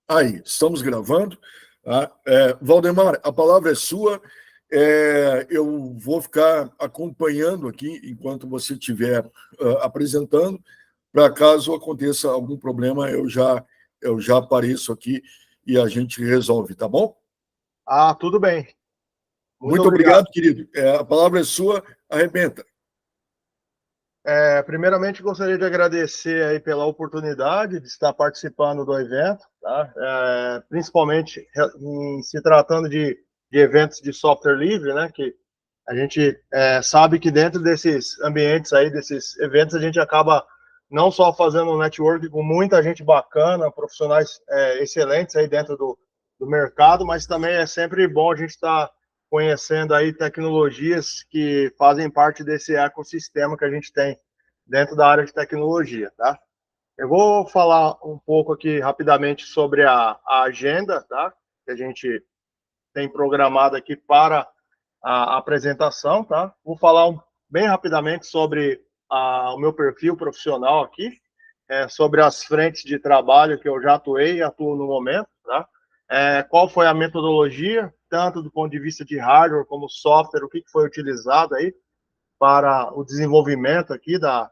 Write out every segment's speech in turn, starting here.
Aí, estamos gravando. Tá? Valdemar, a palavra é sua. Eu vou ficar acompanhando aqui enquanto você estiver apresentando. Para caso aconteça algum problema, eu já apareço aqui e a gente resolve, tá bom? Tudo bem. Muito obrigado, querido. A palavra é sua, arrebenta. Primeiramente, gostaria de agradecer aí pela oportunidade de estar participando do evento, tá? Principalmente em se tratando de eventos de software livre, né? Que a gente sabe que dentro desses ambientes aí, desses eventos, a gente acaba não só fazendo um network com muita gente bacana, profissionais excelentes aí dentro do mercado, mas também é sempre bom a gente estar conhecendo aí tecnologias que fazem parte desse ecossistema que a gente tem dentro da área de tecnologia, tá? Eu vou falar um pouco aqui rapidamente sobre a agenda, tá? Que a gente tem programado aqui para a apresentação, tá? Vou falar bem rapidamente sobre o meu perfil profissional aqui, sobre as frentes de trabalho que eu já atuei e atuo no momento, tá? Qual foi a metodologia, tanto do ponto de vista de hardware como software, o que foi utilizado aí para o desenvolvimento aqui da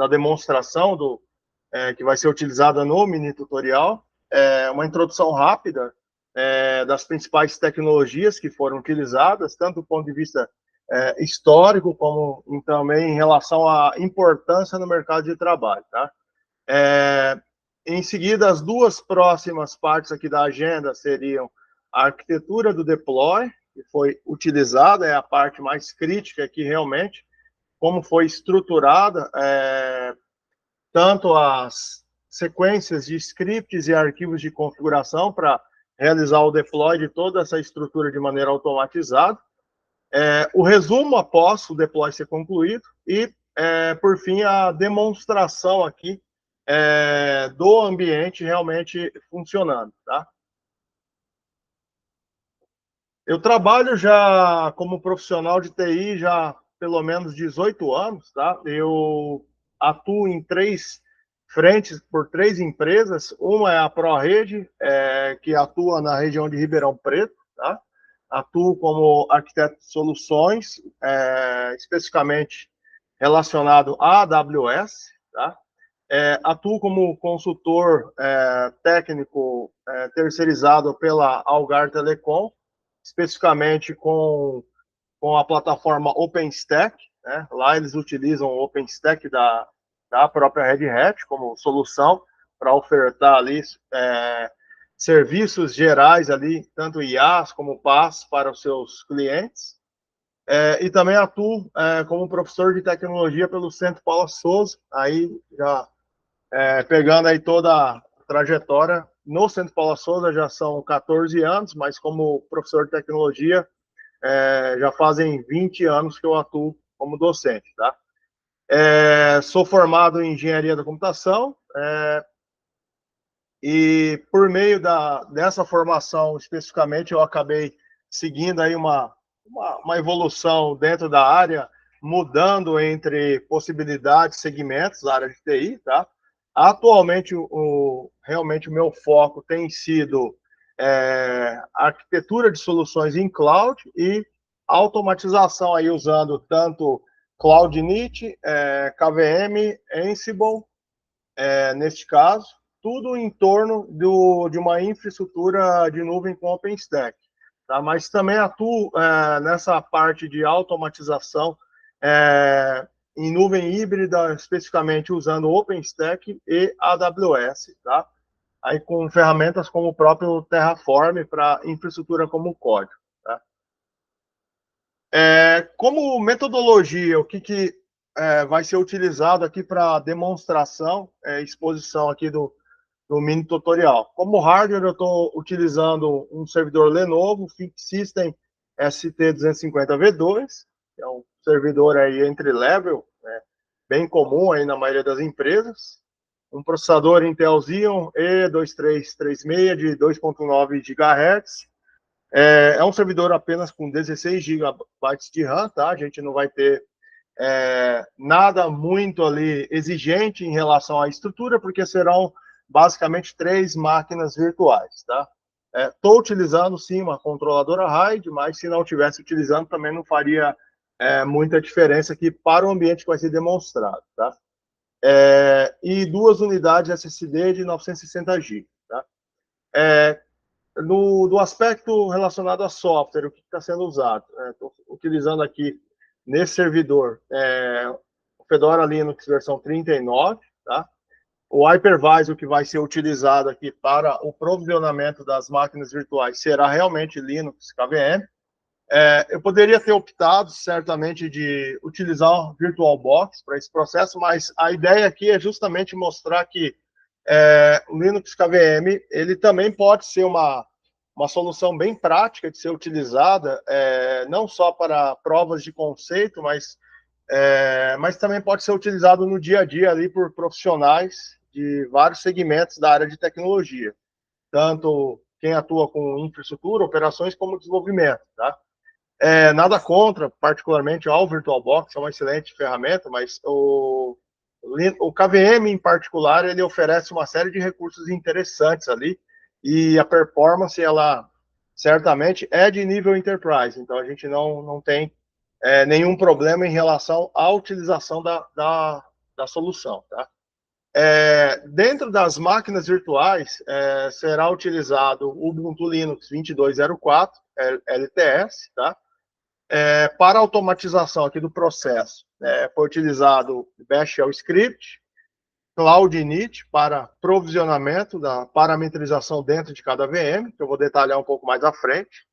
demonstração que vai ser utilizada no mini tutorial, uma introdução rápida das principais tecnologias que foram utilizadas, tanto do ponto de vista histórico, como também em relação à importância no mercado de trabalho, tá? Em seguida, as duas próximas partes aqui da agenda seriam a arquitetura do deploy, que foi utilizada, é a parte mais crítica aqui realmente, como foi estruturada, tanto as sequências de scripts e arquivos de configuração para realizar o deploy de toda essa estrutura de maneira automatizada, o resumo após o deploy ser concluído e, por fim, a demonstração aqui do ambiente realmente funcionando, tá? Eu trabalho já como profissional de TI já pelo menos 18 anos, tá? Eu atuo em 3 frentes por 3 empresas. Uma é a ProRede, que atua na região de Ribeirão Preto, tá? Atuo como arquiteto de soluções, especificamente relacionado à AWS, tá? Atuo como consultor técnico terceirizado pela Algar Telecom, especificamente com a plataforma OpenStack, né? Lá eles utilizam o OpenStack da própria Red Hat como solução para ofertar ali serviços gerais ali, tanto IaaS como PaaS para os seus clientes. E também atuo como professor de tecnologia pelo Centro Paula Souza, aí já pegando aí toda a trajetória. No Centro Paula Souza já são 14 anos, mas como professor de tecnologia, já fazem 20 anos que eu atuo como docente, tá? Sou formado em engenharia da computação, e por meio dessa formação especificamente eu acabei seguindo aí uma evolução dentro da área, mudando entre possibilidades, segmentos da área de TI, tá? Atualmente, realmente o meu foco tem sido arquitetura de soluções em cloud e automatização aí usando tanto Cloud Init, KVM, Ansible, neste caso, tudo em torno de uma infraestrutura de nuvem com OpenStack. Tá? Mas também atuo nessa parte de automatização em nuvem híbrida, especificamente usando OpenStack e AWS, tá? Aí com ferramentas como o próprio Terraform para infraestrutura como código. Tá? Como metodologia, o que vai ser utilizado aqui para demonstração, exposição aqui do mini tutorial. Como hardware, eu estou utilizando um servidor Lenovo ThinkSystem ST250V2, que é um servidor aí entry-level, né, bem comum aí na maioria das empresas. Um processador Intel Xeon E2336 de 2.9 GHz. É um servidor apenas com 16 GB de RAM, tá? A gente não vai ter nada muito ali exigente em relação à estrutura, porque serão basicamente 3 máquinas virtuais, tá? Estou utilizando, sim, uma controladora RAID, mas se não estivesse utilizando, também não faria muita diferença aqui para o ambiente que vai ser demonstrado, tá? E 2 unidades SSD de 960 GB, tá? Do aspecto relacionado a software, o que está sendo usado? Estou utilizando aqui, nesse servidor, o Fedora Linux versão 39, tá? O hypervisor que vai ser utilizado aqui para o provisionamento das máquinas virtuais será realmente Linux KVM. Eu poderia ter optado, certamente, de utilizar o VirtualBox para esse processo, mas a ideia aqui é justamente mostrar que o Linux KVM ele também pode ser uma solução bem prática de ser utilizada, não só para provas de conceito, mas também pode ser utilizado no dia a dia ali por profissionais de vários segmentos da área de tecnologia, tanto quem atua com infraestrutura, operações, como desenvolvimento, tá? Nada contra, particularmente, ao VirtualBox, é uma excelente ferramenta, mas o KVM, em particular, ele oferece uma série de recursos interessantes ali, e a performance, ela certamente é de nível enterprise, então a gente não tem nenhum problema em relação à utilização da solução, tá? Dentro das máquinas virtuais, será utilizado o Ubuntu Linux 22.04, LTS, tá? Para automatização aqui do processo, foi utilizado Bash Shell Script, Cloud Init para provisionamento da parametrização dentro de cada VM, que eu vou detalhar um pouco mais à frente.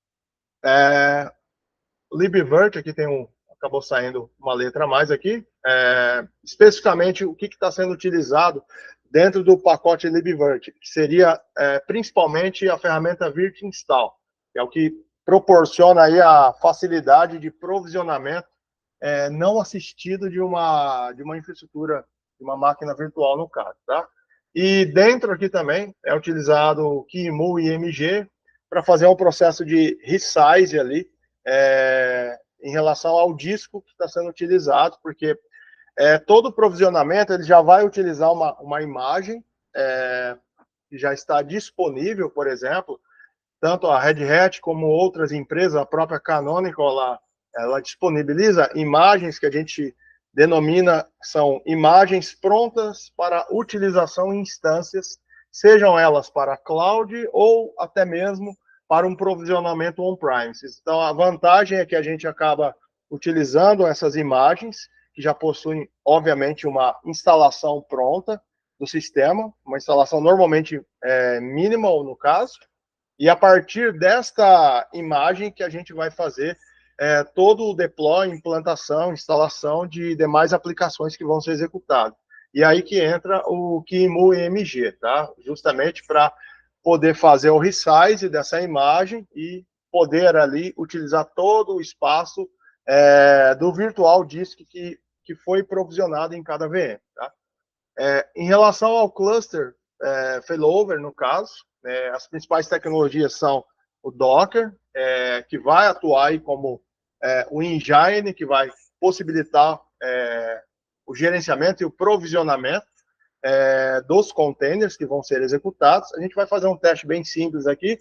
libvirt, aqui acabou saindo uma letra a mais aqui, especificamente o que está sendo utilizado dentro do pacote libvirt, que seria principalmente a ferramenta virtinstall, que é o que proporciona aí a facilidade de provisionamento não assistido de uma infraestrutura, de uma máquina virtual no caso, tá? E dentro aqui também é utilizado o QEMU e IMG para fazer um processo de resize ali, em relação ao disco que está sendo utilizado, porque todo provisionamento ele já vai utilizar uma imagem que já está disponível, por exemplo, tanto a Red Hat como outras empresas, a própria Canonical, ela disponibiliza imagens que a gente denomina, são imagens prontas para utilização em instâncias, sejam elas para cloud ou até mesmo para um provisionamento on-premises. Então, a vantagem é que a gente acaba utilizando essas imagens, que já possuem, obviamente, uma instalação pronta do sistema, uma instalação normalmente minimal, no caso, e a partir desta imagem que a gente vai fazer todo o deploy, implantação, instalação de demais aplicações que vão ser executadas. E aí que entra o QEMU EMG, tá? Justamente para poder fazer o resize dessa imagem e poder ali utilizar todo o espaço do virtual disk que foi provisionado em cada VM, tá? Em relação ao cluster failover, no caso, as principais tecnologias são o Docker, que vai atuar aí como o engine, que vai possibilitar o gerenciamento e o provisionamento dos containers que vão ser executados. A gente vai fazer um teste bem simples aqui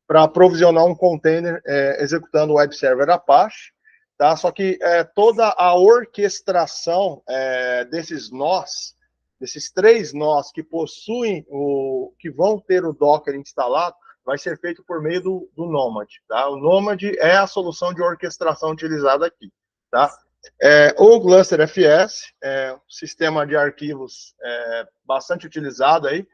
para provisionar um container executando o web server Apache, tá? Só que toda a orquestração desses nós, desses 3 nós que possuem que vão ter o Docker instalado, vai ser feito por meio do Nomad, tá? O Nomad é a solução de orquestração utilizada aqui, tá? O Cluster FS é um sistema de arquivos bastante utilizado aí,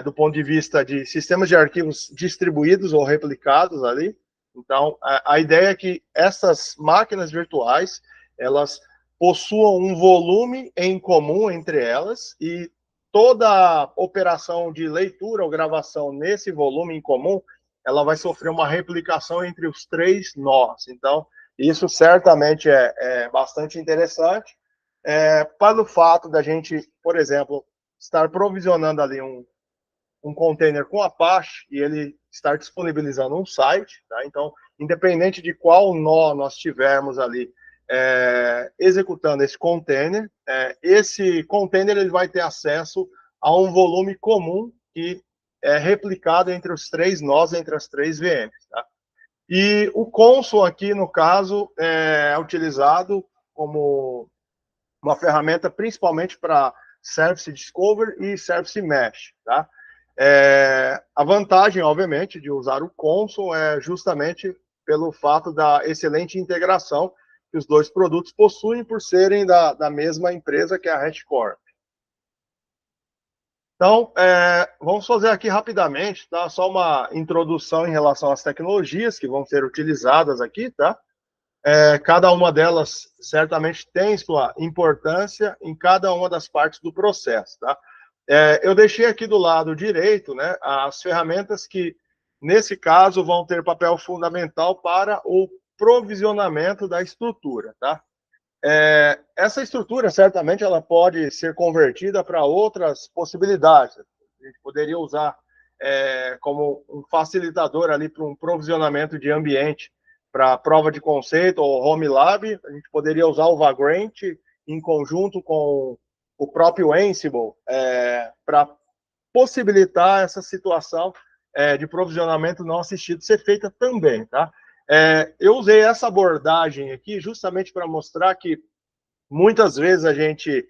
do ponto de vista de sistemas de arquivos distribuídos ou replicados ali. Então, a ideia é que essas máquinas virtuais, elas possuam um volume em comum entre elas e toda operação de leitura ou gravação nesse volume em comum, ela vai sofrer uma replicação entre os 3 nós. Então, isso certamente é bastante interessante, para o fato da gente, por exemplo, estar provisionando ali um container com Apache e ele estar disponibilizando um site, tá? Então, independente de qual nó nós tivermos ali executando esse container ele vai ter acesso a um volume comum que é replicado entre os 3 nós, entre as 3 VMs. Tá? E o Consul aqui, no caso, é utilizado como uma ferramenta principalmente para Service Discover e Service Mesh. Tá? A vantagem, obviamente, de usar o Consul é justamente pelo fato da excelente integração que os 2 produtos possuem por serem da mesma empresa que é a HashiCorp. Então, vamos fazer aqui rapidamente, tá? Só uma introdução em relação às tecnologias que vão ser utilizadas aqui, tá? Cada uma delas certamente tem sua importância em cada uma das partes do processo, tá? Eu deixei aqui do lado direito, né, as ferramentas que, nesse caso, vão ter papel fundamental para o provisionamento da estrutura, tá? Essa estrutura, certamente, ela pode ser convertida para outras possibilidades. A gente poderia usar como um facilitador ali para um provisionamento de ambiente para prova de conceito ou home lab. A gente poderia usar o Vagrant em conjunto com o próprio Ansible para possibilitar essa situação de provisionamento não assistido ser feita também, tá? Eu usei essa abordagem aqui justamente para mostrar que muitas vezes a gente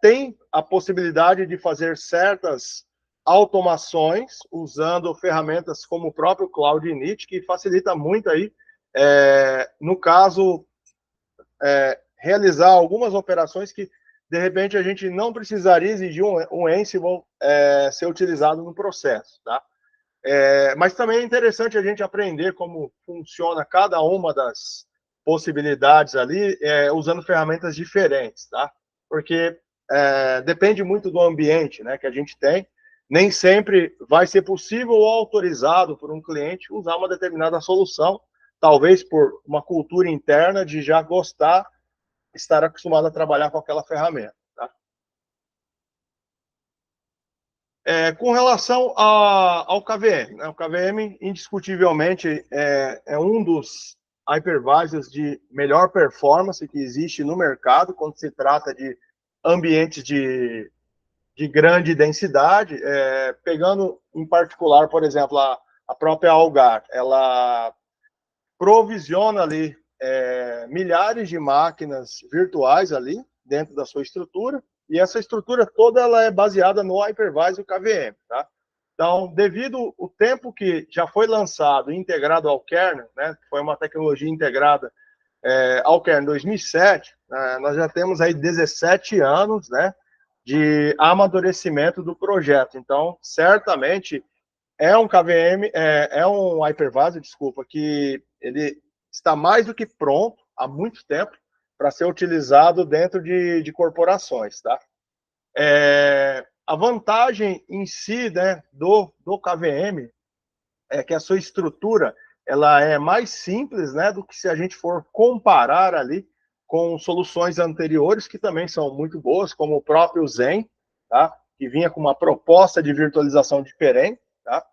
tem a possibilidade de fazer certas automações usando ferramentas como o próprio Cloud Init, que facilita muito aí, no caso, realizar algumas operações que, de repente, a gente não precisaria exigir um Ansible ser utilizado no processo, tá? Mas também é interessante a gente aprender como funciona cada uma das possibilidades ali, usando ferramentas diferentes, tá? Porque depende muito do ambiente, né, que a gente tem. Nem sempre vai ser possível ou autorizado por um cliente usar uma determinada solução, talvez por uma cultura interna de já gostar, estar acostumado a trabalhar com aquela ferramenta. Com relação ao KVM, né? O KVM, indiscutivelmente, é um dos hypervisors de melhor performance que existe no mercado quando se trata de ambientes de grande densidade. Pegando em particular, por exemplo, a própria Algar, ela provisiona ali milhares de máquinas virtuais ali dentro da sua estrutura, e essa estrutura toda ela é baseada no hypervisor KVM, tá? Então, devido ao tempo que já foi lançado e integrado ao kernel, né, foi uma tecnologia integrada ao kernel em 2007, nós já temos aí 17 anos, né, de amadurecimento do projeto. Então, certamente, é um KVM, é um hypervisor, desculpa, que ele está mais do que pronto há muito tempo para ser utilizado dentro de corporações, tá? A vantagem em si, né, do KVM é que a sua estrutura ela é mais simples, né, do que se a gente for comparar ali com soluções anteriores que também são muito boas, como o próprio Zen, tá? Que vinha com uma proposta de virtualização diferente, tá?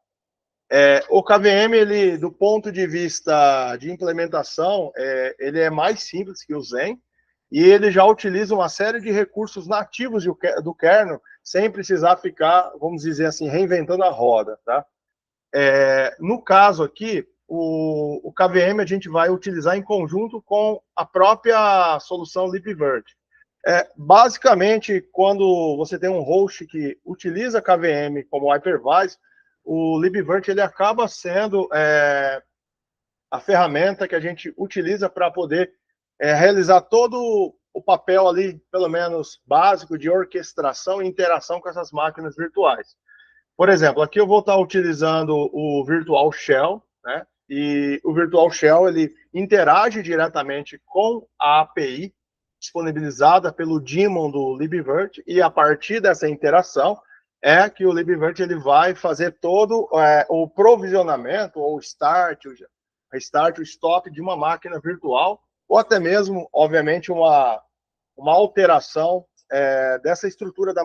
O KVM, ele, do ponto de vista de implementação, ele é mais simples que o Zen, e ele já utiliza uma série de recursos nativos do kernel, sem precisar ficar, vamos dizer assim, reinventando a roda, tá? No caso aqui, o KVM a gente vai utilizar em conjunto com a própria solução libvirt. Basicamente, quando você tem um host que utiliza KVM como hypervisor, o libvirt ele acaba sendo a ferramenta que a gente utiliza para poder realizar todo o papel ali, pelo menos básico, de orquestração e interação com essas máquinas virtuais. Por exemplo, aqui eu vou estar utilizando o Virtual Shell, né? E o Virtual Shell ele interage diretamente com a API disponibilizada pelo daemon do libvirt, e a partir dessa interação que o libvirt ele vai fazer todo o provisionamento, ou start, o restart, o stop de uma máquina virtual, ou até mesmo, obviamente, uma alteração dessa estrutura da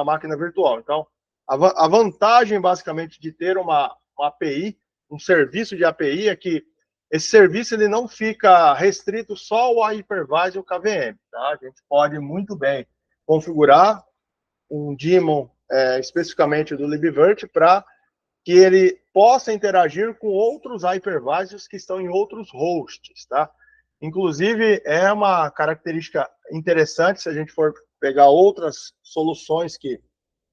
máquina virtual. Então, a vantagem, basicamente, de ter uma API, um serviço de API, é que esse serviço ele não fica restrito só ao hypervisor KVM, tá? A gente pode muito bem configurar um daemon especificamente do libvirt para que ele possa interagir com outros hypervisors que estão em outros hosts, tá? Inclusive, é uma característica interessante se a gente for pegar outras soluções que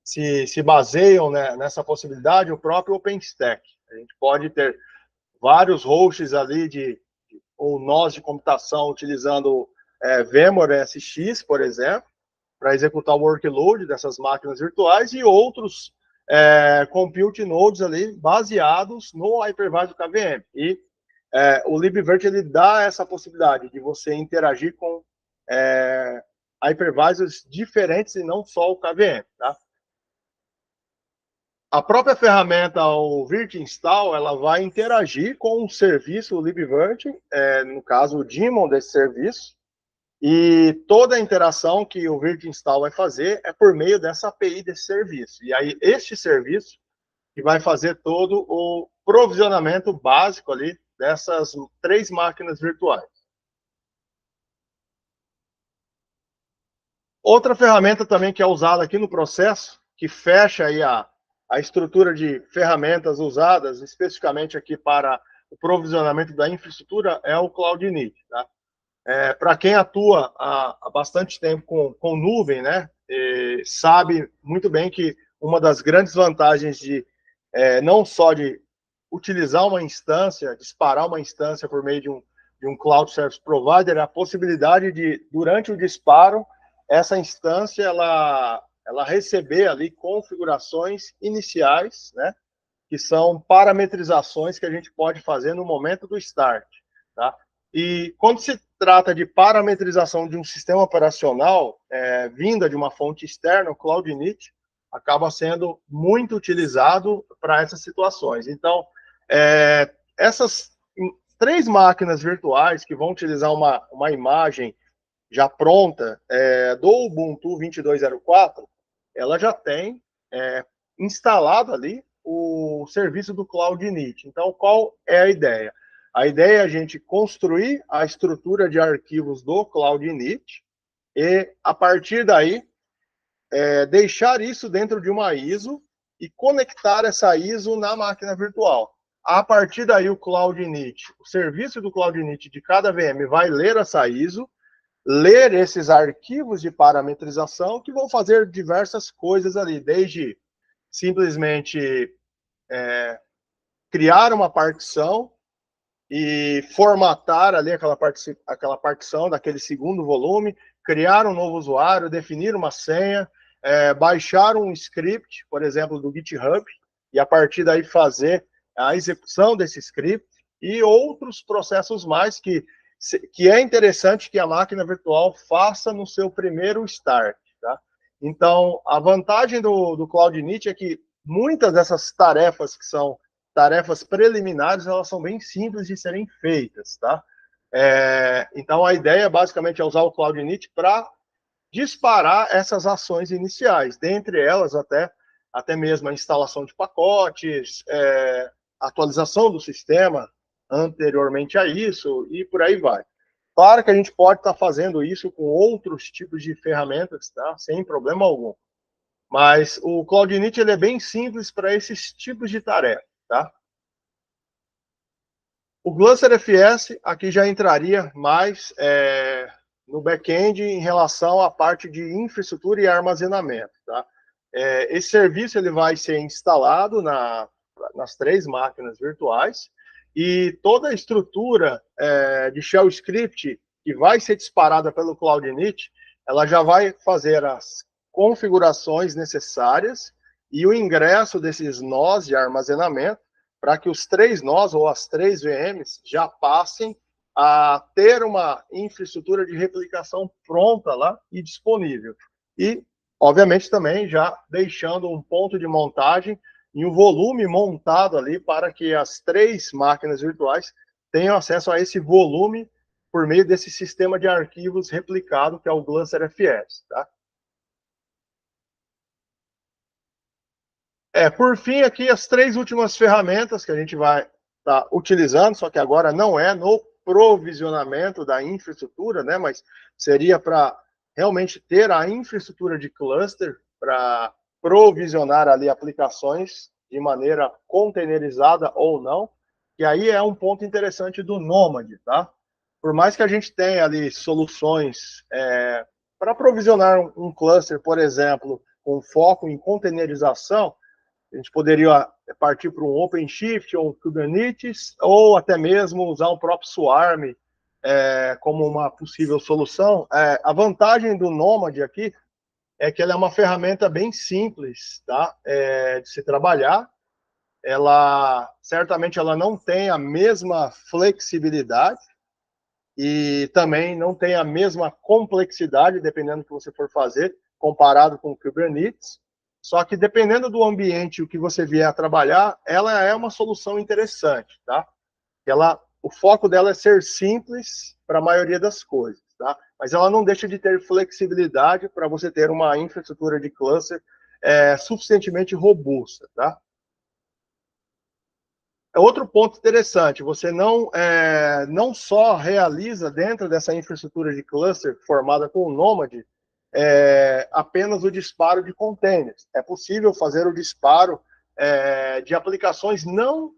se baseiam, né, nessa possibilidade, o próprio OpenStack. A gente pode ter vários hosts ali ou nós de computação utilizando Vemor SX, por exemplo, para executar o workload dessas máquinas virtuais e outros compute nodes ali baseados no hypervisor KVM. E o libvirt ele dá essa possibilidade de você interagir com hypervisors diferentes e não só o KVM, tá? A própria ferramenta, o virt-install, ela vai interagir com o serviço, o libvirt, no caso, o daemon desse serviço, e toda a interação que o virt-install vai fazer é por meio dessa API desse serviço. E aí, este serviço que vai fazer todo o provisionamento básico ali dessas 3 máquinas virtuais. Outra ferramenta também que é usada aqui no processo, que fecha aí a estrutura de ferramentas usadas especificamente aqui para o provisionamento da infraestrutura, é o Cloud Init, tá? Para quem atua há bastante tempo com nuvem, né, sabe muito bem que uma das grandes vantagens de não só de utilizar uma instância, disparar uma instância por meio de um Cloud Service Provider, é a possibilidade de, durante o disparo, essa instância ela receber ali configurações iniciais, né, que são parametrizações que a gente pode fazer no momento do start, tá? E quando se trata de parametrização de um sistema operacional vinda de uma fonte externa, o Cloud Init acaba sendo muito utilizado para essas situações. Então, essas 3 máquinas virtuais que vão utilizar uma imagem já pronta do Ubuntu 22.04, ela já tem instalado ali o serviço do Cloud Init. Então, qual é a ideia? A ideia é a gente construir a estrutura de arquivos do Cloud Init e, a partir daí, deixar isso dentro de uma ISO e conectar essa ISO na máquina virtual. A partir daí, o Cloud Init, o serviço do Cloud Init de cada VM vai ler essa ISO, ler esses arquivos de parametrização que vão fazer diversas coisas ali, desde simplesmente criar uma partição e formatar ali aquela partição daquele segundo volume, criar um novo usuário, definir uma senha, baixar um script, por exemplo, do GitHub, e a partir daí fazer a execução desse script e outros processos mais que é interessante que a máquina virtual faça no seu primeiro start, tá? Então, a vantagem do Cloud Init é que muitas dessas tarefas que são tarefas preliminares, elas são bem simples de serem feitas, tá? Então, a ideia basicamente é usar o Cloud Init para disparar essas ações iniciais, dentre elas até mesmo a instalação de pacotes, atualização do sistema anteriormente a isso, e por aí vai. Claro que a gente pode estar fazendo isso com outros tipos de ferramentas, tá? Sem problema algum. Mas o Cloud Init ele é bem simples para esses tipos de tarefa, tá? O Gluster FS aqui já entraria mais no back-end em relação à parte de infraestrutura e armazenamento, tá? Esse serviço ele vai ser instalado nas 3 máquinas virtuais e toda a estrutura de shell script que vai ser disparada pelo Cloud Init, ela já vai fazer as configurações necessárias e o ingresso desses nós de armazenamento para que os 3 nós ou as 3 VMs já passem a ter uma infraestrutura de replicação pronta lá e disponível. E, obviamente, também já deixando um ponto de montagem e um volume montado ali para que as 3 máquinas virtuais tenham acesso a esse volume por meio desse sistema de arquivos replicado, que é o Gluster FS, tá? Por fim, aqui as 3 últimas ferramentas que a gente vai estar utilizando, só que agora não é no provisionamento da infraestrutura, né, mas seria para realmente ter a infraestrutura de cluster para provisionar ali aplicações de maneira containerizada ou não, e aí é um ponto interessante do Nomad, tá? Por mais que a gente tenha ali soluções para provisionar um cluster, por exemplo, com foco em containerização, a gente poderia partir para um OpenShift ou um Kubernetes, ou até mesmo usar o próprio Swarm como uma possível solução. A vantagem do Nomad aqui é que ela é uma ferramenta bem simples, tá? De se trabalhar. Ela certamente ela não tem a mesma flexibilidade e também não tem a mesma complexidade, dependendo do que você for fazer, comparado com o Kubernetes. Só que dependendo do ambiente o que você vier a trabalhar, ela é uma solução interessante, tá? O foco dela é ser simples para a maioria das coisas, tá? Mas ela não deixa de ter flexibilidade para você ter uma infraestrutura de cluster suficientemente robusta, tá? Outro ponto interessante, você não só realiza dentro dessa infraestrutura de cluster formada com o Nomad apenas o disparo de containers. É possível fazer o disparo de aplicações não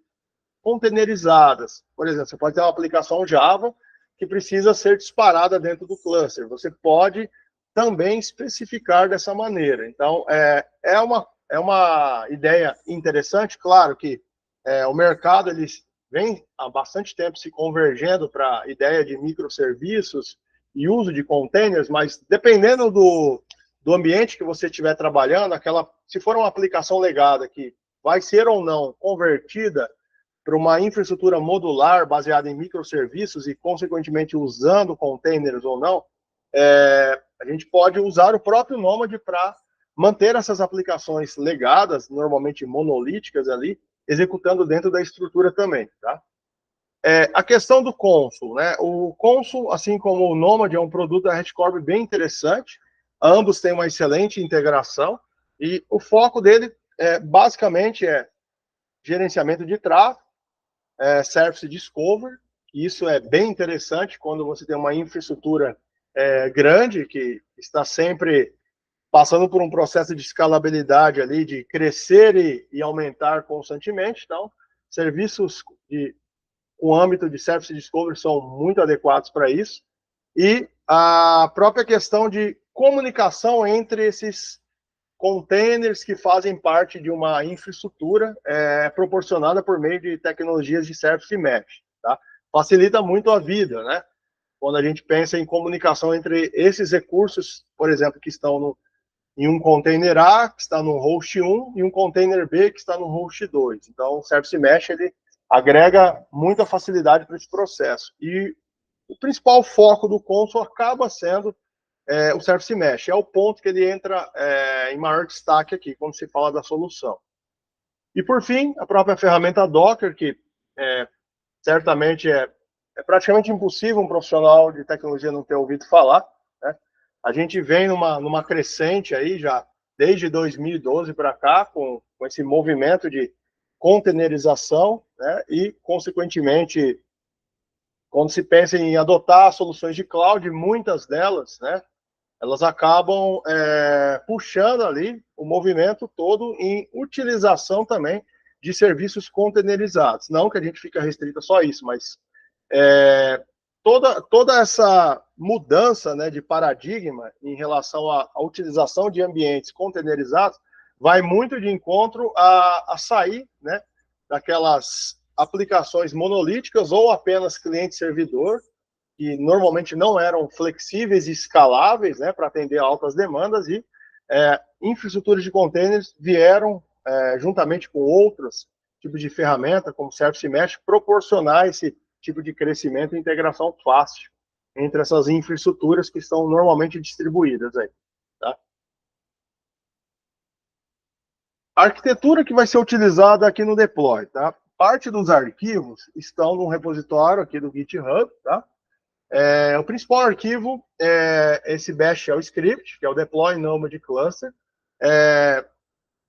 containerizadas. Por exemplo, você pode ter uma aplicação Java que precisa ser disparada dentro do cluster. Você pode também especificar dessa maneira. Então, é uma ideia interessante. Claro que o mercado ele vem há bastante tempo se convergendo para a ideia de microserviços e uso de containers, mas dependendo do ambiente que você estiver trabalhando, se for uma aplicação legada que vai ser ou não convertida para uma infraestrutura modular baseada em microserviços e, consequentemente, usando containers ou não, a gente pode usar o próprio Nomad para manter essas aplicações legadas, normalmente monolíticas ali, executando dentro da estrutura também, tá? A questão do Consul, né? O Consul, assim como o Nomad, é um produto da HashiCorp bem interessante. Ambos têm uma excelente integração e o foco dele basicamente é gerenciamento de tráfego, Service Discovery. Isso é bem interessante quando você tem uma infraestrutura grande que está sempre passando por um processo de escalabilidade ali, de crescer e aumentar constantemente. Então, serviços com âmbito de Service Discovery são muito adequados para isso. E a própria questão de comunicação entre esses containers que fazem parte de uma infraestrutura proporcionada por meio de tecnologias de Service Mesh, tá? Facilita muito a vida, né? Quando a gente pensa em comunicação entre esses recursos, por exemplo, que estão em um container A, que está no host 1, e um container B, que está no host 2. Então, o Service Mesh, ele agrega muita facilidade para esse processo. E o principal foco do Consul acaba sendo o Service Mesh. É o ponto que ele entra em maior destaque aqui, quando se fala da solução. E, por fim, a própria ferramenta Docker, que certamente é praticamente impossível um profissional de tecnologia não ter ouvido falar, né? A gente vem numa crescente aí já desde 2012 para cá, com esse movimento de containerização, né? E, consequentemente, quando se pensa em adotar soluções de cloud, muitas delas, né, elas acabam puxando ali o movimento todo em utilização também de serviços containerizados. Não que a gente fique restrito a só isso, mas toda essa mudança, né, de paradigma em relação à utilização de ambientes containerizados vai muito de encontro a sair, né, daquelas aplicações monolíticas ou apenas cliente-servidor, que normalmente não eram flexíveis e escaláveis, né, para atender a altas demandas, e infraestruturas de containers vieram, juntamente com outros tipos de ferramenta, como Service Mesh, proporcionar esse tipo de crescimento e integração fácil entre essas infraestruturas que estão normalmente distribuídas aí, tá? A arquitetura que vai ser utilizada aqui no deploy, tá? Parte dos arquivos estão no repositório aqui do GitHub, tá? O principal arquivo é esse bash shell script, que é o deploy nomad cluster.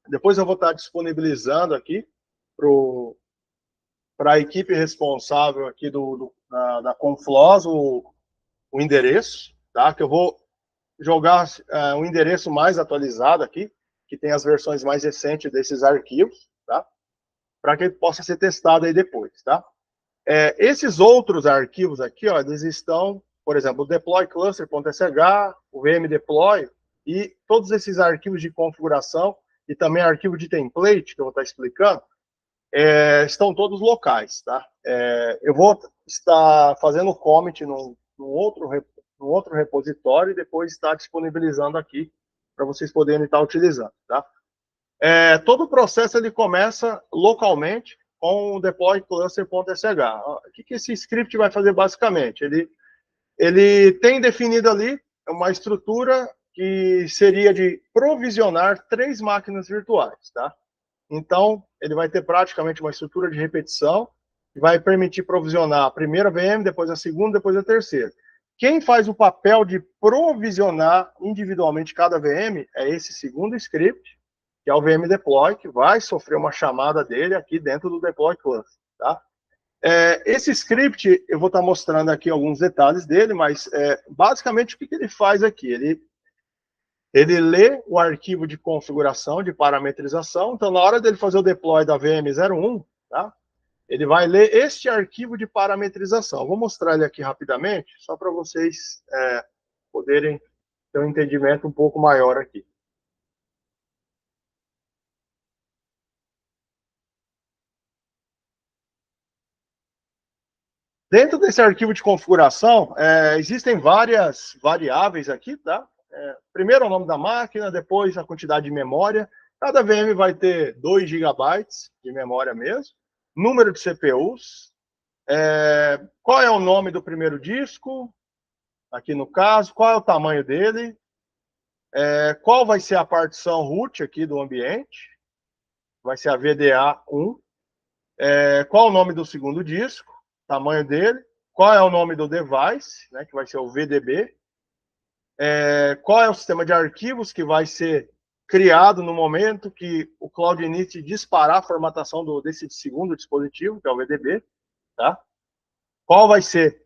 Depois eu vou estar disponibilizando aqui para a equipe responsável aqui da Confloss o endereço, tá? Que eu vou jogar um endereço mais atualizado aqui. que tem as versões mais recentes desses arquivos, tá? Para que ele possa ser testado aí depois, tá? Esses outros arquivos aqui, ó, eles estão, por exemplo, o deploy cluster.sh, o vmdeploy, e todos esses arquivos de configuração, e também arquivo de template, que eu vou estar explicando, estão todos locais, tá? Eu vou estar fazendo commit num outro repositório e depois estar disponibilizando aqui para vocês poderem estar utilizando, tá? Todo o processo ele começa localmente com o deploy cluster.sh. O que esse script vai fazer basicamente? Ele tem definido ali uma estrutura que seria de provisionar 3 máquinas virtuais, tá? Então, ele vai ter praticamente uma estrutura de repetição, que vai permitir provisionar a primeira VM, depois a segunda, depois a terceira. Quem faz o papel de provisionar individualmente cada VM é esse segundo script, que é o vmdeploy, que vai sofrer uma chamada dele aqui dentro do deploy cluster, tá? Esse script, eu vou estar mostrando aqui alguns detalhes dele, mas basicamente o que ele faz aqui? Ele lê o arquivo de configuração, de parametrização, então na hora dele fazer o deploy da VM01, tá? Ele vai ler este arquivo de parametrização. Vou mostrar ele aqui rapidamente, só para vocês poderem ter um entendimento um pouco maior aqui. Dentro desse arquivo de configuração, existem várias variáveis aqui, tá? Primeiro o nome da máquina, depois a quantidade de memória. Cada VM vai ter 2 GB de memória mesmo. Número de CPUs. Qual é o nome do primeiro disco? Aqui no caso. Qual é o tamanho dele? Qual vai ser a partição root aqui do ambiente? Vai ser a VDA1. Qual é o nome do segundo disco? Tamanho dele, qual é o nome do device, né, que vai ser o VDB, qual é o sistema de arquivos que vai ser criado no momento que o Cloud Init disparar a formatação desse segundo dispositivo, que é o VDB, tá? Qual vai ser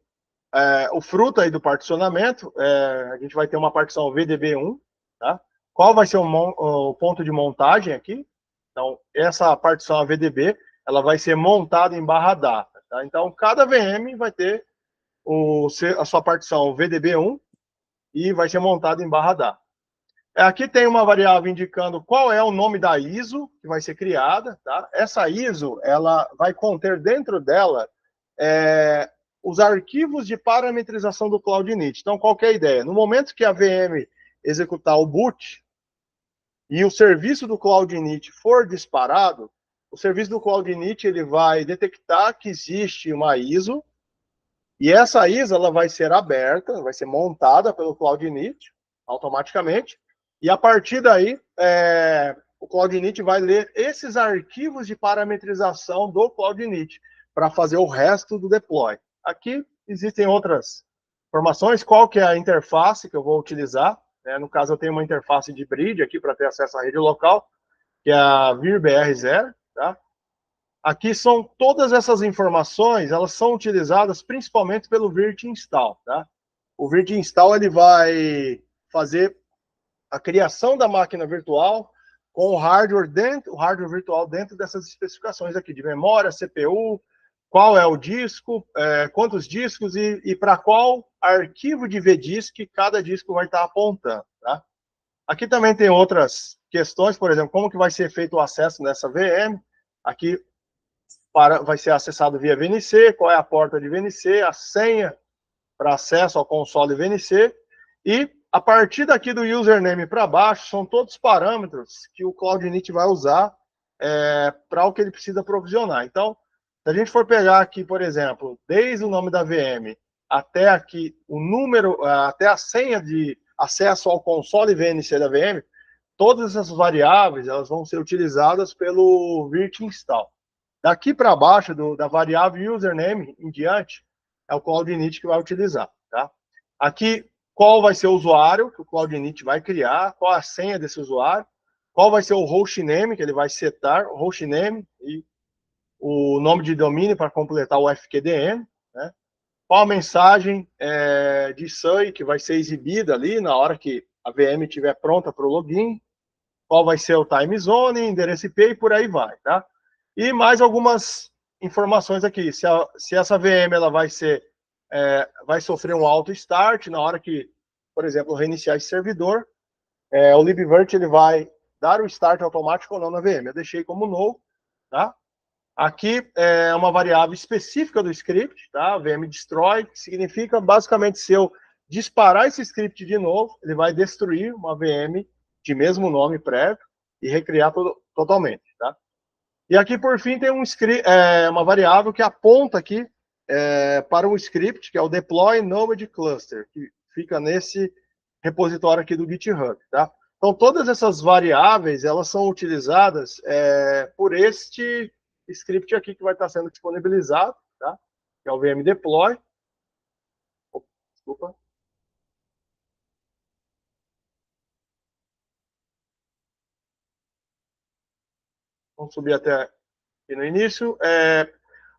o fruto aí do particionamento, a gente vai ter uma partição VDB1, tá? Qual vai ser o ponto de montagem aqui? Então, essa partição VDB, ela vai ser montada em /data. Tá? Então, cada VM vai ter a sua partição VDB1 e vai ser montada em /data. Aqui tem uma variável indicando qual é o nome da ISO que vai ser criada. Tá? Essa ISO ela vai conter dentro dela os arquivos de parametrização do Cloud Init. Então, qual que é a ideia? No momento que a VM executar o boot e o serviço do Cloud Init for disparado, o serviço do Cloud Init ele vai detectar que existe uma ISO, e essa ISO ela vai ser aberta, vai ser montada pelo Cloud Init automaticamente, e a partir daí o Cloud Init vai ler esses arquivos de parametrização do Cloud Init para fazer o resto do deploy. Aqui existem outras informações, qual que é a interface que eu vou utilizar, no caso eu tenho uma interface de bridge aqui para ter acesso à rede local, que é a VirBR0, tá? Aqui são todas essas informações, elas são utilizadas principalmente pelo virt install, tá? O virt install ele vai fazer a criação da máquina virtual com o hardware virtual dentro dessas especificações aqui de memória, CPU, qual é o disco, quantos discos e para qual arquivo de VDisk cada disco vai estar apontando, tá? Aqui também tem outras questões, por exemplo, como que vai ser feito o acesso nessa VM. Aqui vai ser acessado via VNC, qual é a porta de VNC, a senha para acesso ao console VNC, e a partir daqui do username para baixo, são todos parâmetros que o Cloud Init vai usar para o que ele precisa provisionar. Então, se a gente for pegar aqui, por exemplo, desde o nome da VM até aqui o número, até a senha de acesso ao console VNC da VM, todas essas variáveis elas vão ser utilizadas pelo virt install. Daqui para baixo, da variável username em diante, é o Cloud Init que vai utilizar. Tá? Aqui, qual vai ser o usuário que o Cloud Init vai criar, qual a senha desse usuário, qual vai ser o hostname que ele vai setar, o hostname e o nome de domínio para completar o FQDN, né? Qual a mensagem de SUI que vai ser exibida ali na hora que a VM estiver pronta para o login, qual vai ser o time zone, endereço IP e por aí vai, tá? E mais algumas informações aqui. Se essa VM ela vai sofrer um auto start na hora que, por exemplo, reiniciar esse servidor, o libvirt ele vai dar o start automático ou não na VM. Eu deixei como novo, tá? Aqui é uma variável específica do script, tá? VM destroy, que significa basicamente se eu disparar esse script de novo, ele vai destruir uma VM de mesmo nome prévio e recriar totalmente, tá? E aqui, por fim, tem uma variável que aponta aqui para um script, que é o deploy node cluster, que fica nesse repositório aqui do GitHub, tá? Então, todas essas variáveis, elas são utilizadas por este script aqui que vai estar sendo disponibilizado, tá? Que é o VM deploy. Desculpa. Vamos subir até aqui no início.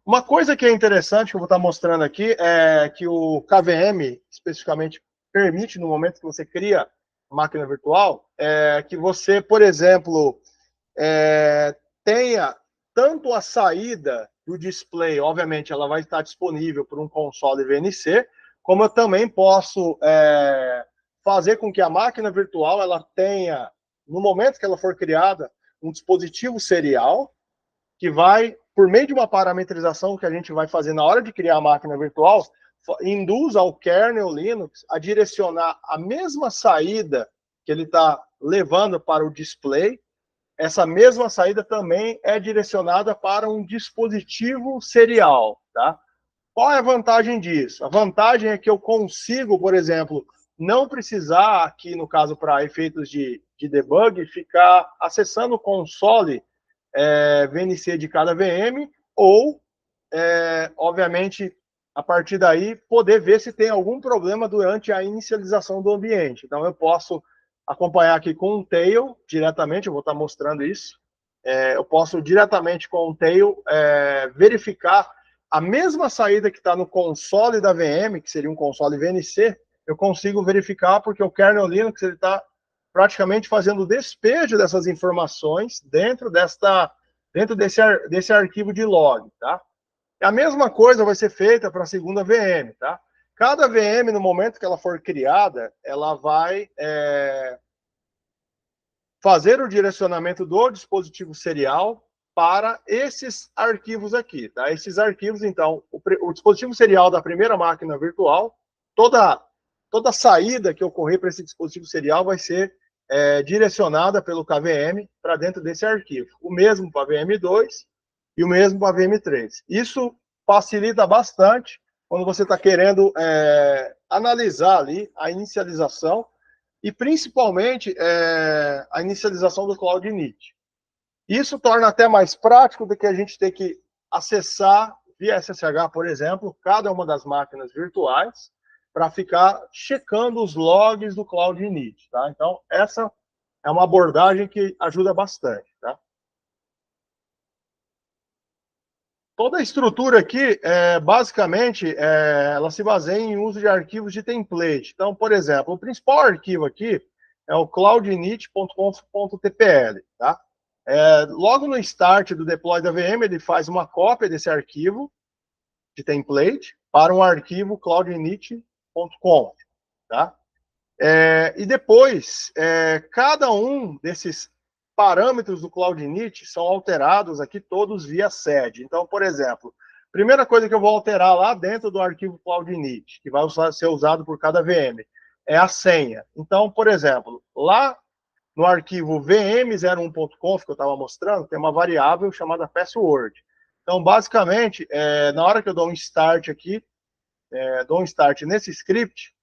Uma coisa que é interessante, que eu vou estar mostrando aqui, é que o KVM, especificamente, permite, no momento que você cria máquina virtual, que você, por exemplo, tenha tanto a saída do display, obviamente ela vai estar disponível por um console VNC, como eu também posso fazer com que a máquina virtual ela tenha, no momento que ela for criada, um dispositivo serial que vai, por meio de uma parametrização que a gente vai fazer na hora de criar a máquina virtual, induz ao kernel Linux a direcionar a mesma saída que ele está levando para o display. Essa mesma saída também é direcionada para um dispositivo serial, tá? Qual é a vantagem disso? A vantagem é que eu consigo, por exemplo, não precisar, aqui no caso para efeitos de debug, ficar acessando o console VNC de cada VM, ou, obviamente, a partir daí, poder ver se tem algum problema durante a inicialização do ambiente. Então, eu posso acompanhar aqui com o Tail, diretamente, eu vou estar mostrando isso. Eu posso, diretamente com o Tail, verificar a mesma saída que está no console da VM, que seria um console VNC, eu consigo verificar porque o kernel Linux está praticamente fazendo o despejo dessas informações dentro desse arquivo de log, tá? A mesma coisa vai ser feita para a segunda VM, tá? Cada VM, no momento que ela for criada, ela vai fazer o direcionamento do dispositivo serial para esses arquivos aqui, tá? Esses arquivos, então, o dispositivo serial da primeira máquina virtual, toda saída que ocorrer para esse dispositivo serial vai ser direcionada pelo KVM para dentro desse arquivo. O mesmo para a VM2 e o mesmo para a VM3. Isso facilita bastante quando você está querendo analisar ali a inicialização e principalmente a inicialização do Cloud Init. Isso torna até mais prático do que a gente ter que acessar via SSH, por exemplo, cada uma das máquinas virtuais para ficar checando os logs do Cloud Init, tá? Então, essa é uma abordagem que ajuda bastante, tá? Toda a estrutura aqui, basicamente, ela se baseia em uso de arquivos de template. Então, por exemplo, o principal arquivo aqui é o cloudinit.conf.tpl, tá? Logo no start do deploy da VM, ele faz uma cópia desse arquivo de template para um arquivo cloudinit.conf, tá? E depois, cada um desses parâmetros do CloudInit são alterados aqui todos via sed. Então, por exemplo, primeira coisa que eu vou alterar lá dentro do arquivo CloudInit, que vai ser usado por cada VM, é a senha. Então, por exemplo, lá no arquivo vm01.conf que eu estava mostrando, tem uma variável chamada password. Então, basicamente, na hora que eu dou um start aqui, dou um start nesse script,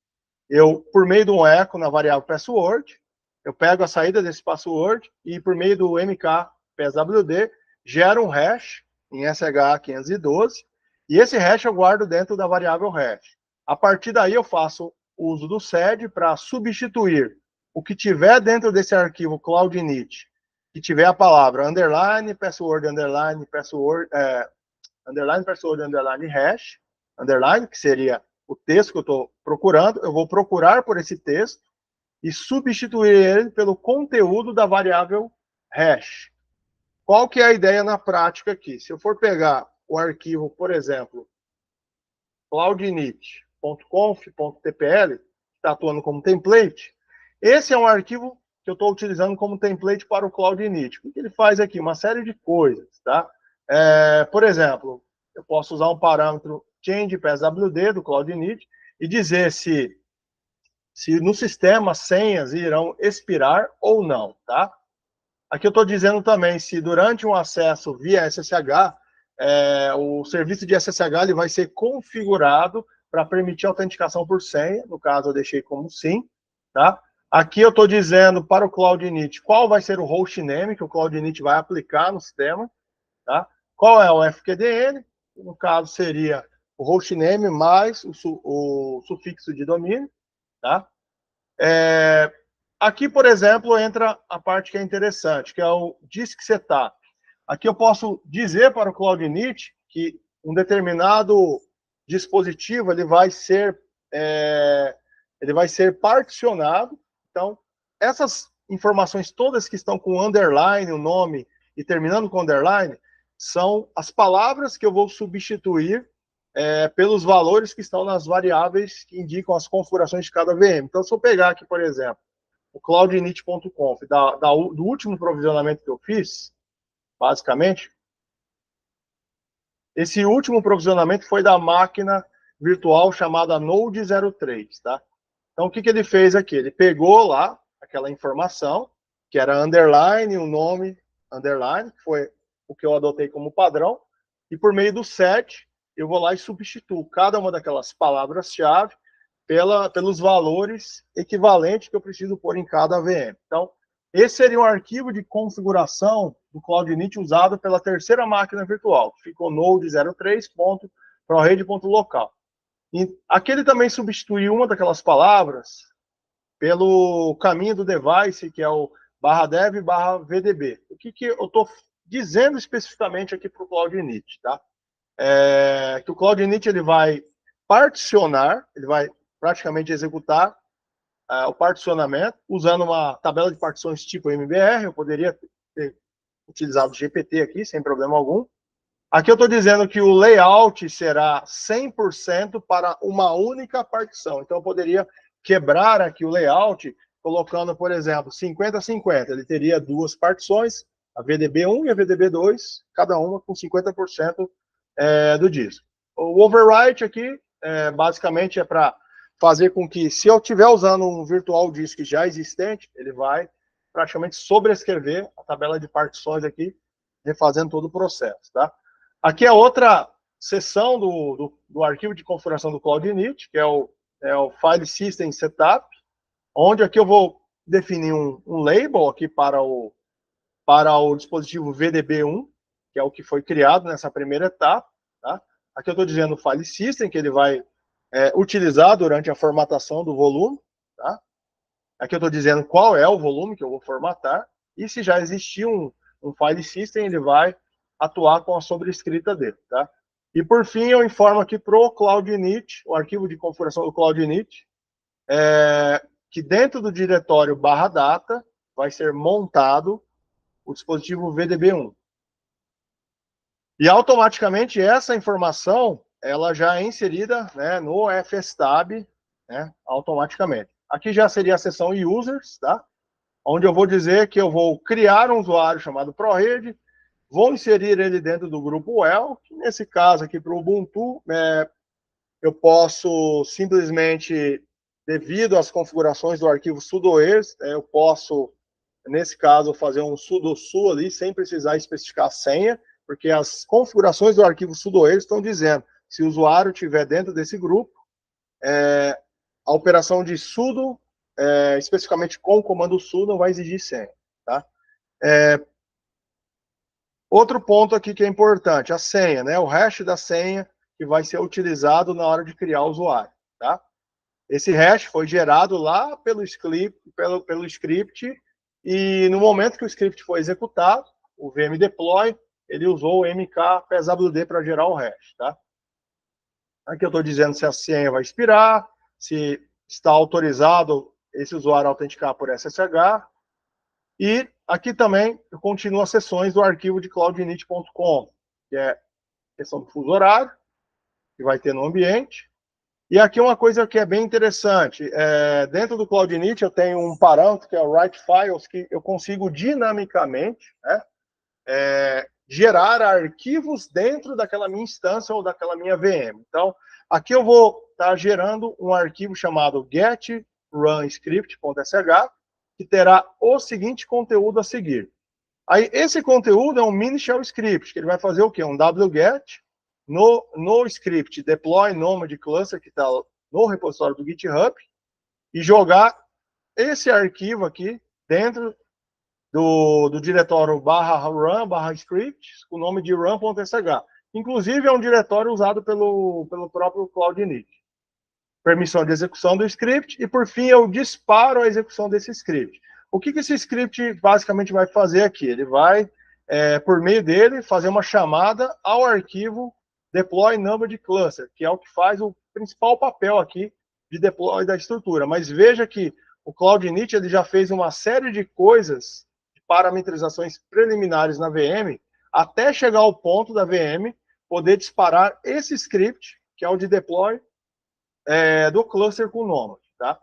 eu, por meio de um echo na variável password, eu pego a saída desse password e, por meio do mk-pswd, gero um hash em SH512, e esse hash eu guardo dentro da variável hash. A partir daí, eu faço uso do sed para substituir o que tiver dentro desse arquivo cloudinit, que tiver a palavra underline, password, underline, password, underline, password, underline, hash, underline, que seria o texto que eu estou procurando, eu vou procurar por esse texto, e substituir ele pelo conteúdo da variável hash. Qual que é a ideia na prática aqui? Se eu for pegar o arquivo, por exemplo, cloudinit.conf.tpl, que está atuando como template, esse é um arquivo que eu estou utilizando como template para o Cloudinit. O que ele faz aqui? Uma série de coisas, tá? Por exemplo, eu posso usar um parâmetro change.pswd do Cloudinit e dizer se no sistema senhas irão expirar ou não, tá? Aqui eu estou dizendo também se durante um acesso via SSH, o serviço de SSH ele vai ser configurado para permitir autenticação por senha, no caso eu deixei como sim, tá? Aqui eu estou dizendo para o Cloudinit qual vai ser o hostname que o Cloudinit vai aplicar no sistema, tá? Qual é o FQDN, no caso seria o hostname mais o sufixo de domínio, tá? Aqui, por exemplo, entra a parte que é interessante, que é o Disk Setup. Aqui eu posso dizer para o Cloudinit que um determinado dispositivo ele vai ser particionado. Então, essas informações todas que estão com underline, o nome, e terminando com underline, são as palavras que eu vou substituir pelos valores que estão nas variáveis que indicam as configurações de cada VM. Então, se eu pegar aqui, por exemplo, o cloudinit.conf, do último provisionamento que eu fiz, basicamente, esse último provisionamento foi da máquina virtual chamada Node 03, tá? Então, o que ele fez aqui? Ele pegou lá aquela informação, que era underline, o nome underline, que foi o que eu adotei como padrão, e por meio do set, eu vou lá e substituo cada uma daquelas palavras-chave pelos valores equivalentes que eu preciso pôr em cada VM. Então, esse seria um arquivo de configuração do Cloudinit usado pela terceira máquina virtual, que ficou node03.prorede.local. E aqui ele também substituiu uma daquelas palavras pelo caminho do device, que é o /dev/vdb. O que eu estou dizendo especificamente aqui para o Cloudinit, tá? Que o Cloudinit ele vai particionar, ele vai praticamente executar o particionamento usando uma tabela de partições tipo MBR. Eu poderia ter utilizado o GPT aqui, sem problema algum. Aqui eu estou dizendo que o layout será 100% para uma única partição. Então, eu poderia quebrar aqui o layout, colocando, por exemplo, 50-50. Ele teria duas partições, a VDB1 e a VDB2, cada uma com 50% do disco. O overwrite aqui, basicamente, é para fazer com que, se eu estiver usando um virtual disk já existente, ele vai praticamente sobrescrever a tabela de partições aqui, refazendo todo o processo, tá? Aqui é outra seção do arquivo de configuração do Cloudinit, que é o File System Setup, onde aqui eu vou definir um label aqui para o dispositivo VDB1, que é o que foi criado nessa primeira etapa, tá? Aqui eu estou dizendo o File System, que ele vai utilizar durante a formatação do volume, tá? Aqui eu estou dizendo qual é o volume que eu vou formatar, e se já existir um File System, ele vai atuar com a sobrescrita dele, tá? E por fim, eu informo aqui para o Cloudinit, o arquivo de configuração do Cloudinit, que dentro do diretório /data vai ser montado o dispositivo VDB1. E automaticamente essa informação ela já é inserida, né, no fstab, né, automaticamente. Aqui já seria a seção users, tá? Onde eu vou dizer que eu vou criar um usuário chamado ProRede, vou inserir ele dentro do grupo well, que nesse caso aqui para o Ubuntu, eu posso simplesmente, devido às configurações do arquivo sudoers, eu posso, nesse caso, fazer um sudo-su ali, sem precisar especificar a senha, porque as configurações do arquivo sudoers estão dizendo se o usuário estiver dentro desse grupo, a operação de sudo, especificamente com o comando su, não vai exigir senha, tá? Outro ponto aqui que é importante, a senha, né? O hash da senha que vai ser utilizado na hora de criar o usuário, tá? Esse hash foi gerado lá pelo script, e no momento que o script foi executado, o VM deploy, ele usou o mkpswd para gerar o hash, tá? Aqui eu estou dizendo se a senha vai expirar, se está autorizado esse usuário autenticar por SSH. E aqui também eu continuo as sessões do arquivo de cloudinit.com, que é questão do fuso horário, que vai ter no ambiente. E aqui uma coisa que é bem interessante, dentro do CloudInit eu tenho um parâmetro que é o write files, que eu consigo dinamicamente, né, gerar arquivos dentro daquela minha instância ou daquela minha VM. Então, aqui eu vou estar gerando um arquivo chamado getRunScript.sh, que terá o seguinte conteúdo a seguir. Aí, esse conteúdo é um mini shell script, que ele vai fazer o quê? Um wget no script deploy nomad cluster, que está no repositório do GitHub, e jogar esse arquivo aqui dentro do diretório /run/script, com o nome de run.sh. Inclusive, é um diretório usado pelo próprio CloudInit. Permissão de execução do script, e por fim eu disparo a execução desse script. O que esse script basicamente vai fazer aqui? Ele vai, por meio dele, fazer uma chamada ao arquivo deploy nomad cluster, que é o que faz o principal papel aqui de deploy da estrutura. Mas veja que o CloudInit ele já fez uma série de coisas, de parametrizações preliminares na VM, até chegar ao ponto da VM poder disparar esse script, que é o de deploy do cluster com Nomad, tá?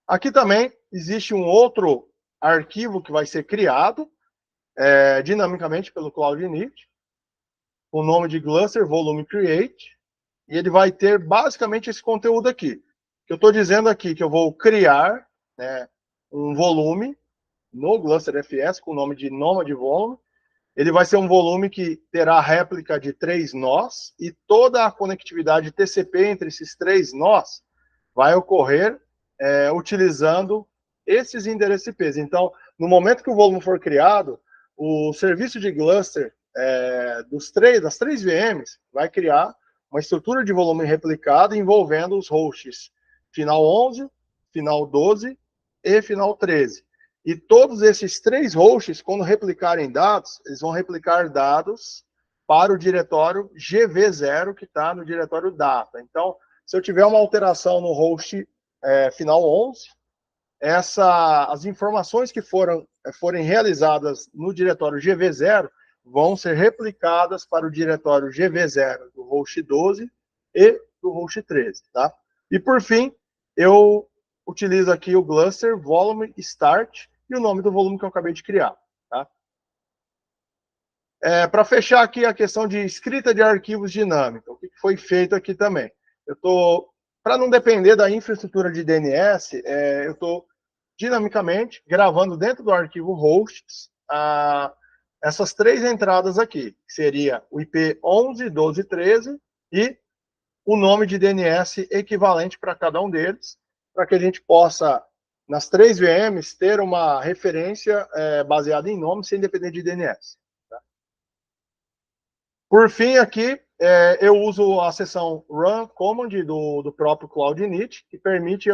Aqui também existe um outro arquivo que vai ser criado dinamicamente pelo CloudInit, com o nome de cluster volume create, e ele vai ter basicamente esse conteúdo aqui. Que eu estou dizendo aqui que eu vou criar, né, um volume no cluster FS com o nome de Nomad volume. Ele vai ser um volume que terá réplica de 3 nós, e toda a conectividade TCP entre esses 3 nós vai ocorrer utilizando esses endereços IPs. Então, no momento que o volume for criado, o serviço de cluster das três VMs vai criar uma estrutura de volume replicado envolvendo os hosts final 11, final 12 e final 13. E todos esses 3 hosts, quando replicarem dados, eles vão replicar dados para o diretório GV0, que está no diretório data. Então, se eu tiver uma alteração no host final 11, as informações que forem realizadas no diretório GV0 vão ser replicadas para o diretório GV0 do host 12 e do host 13. Tá? E, por fim, eu utilizo aqui o cluster volume start e o nome do volume que eu acabei de criar. Tá? Para fechar aqui a questão de escrita de arquivos dinâmica, o que foi feito aqui também? Para não depender da infraestrutura de DNS, eu estou dinamicamente gravando dentro do arquivo hosts essas 3 entradas aqui, que seria o IP 11, 12, 13 e o nome de DNS equivalente para cada um deles, para que a gente possa, nas 3 VMs, ter uma referência baseada em nome, sem depender de DNS. Tá? Por fim, aqui, eu uso a seção run command do próprio CloudInit, que permite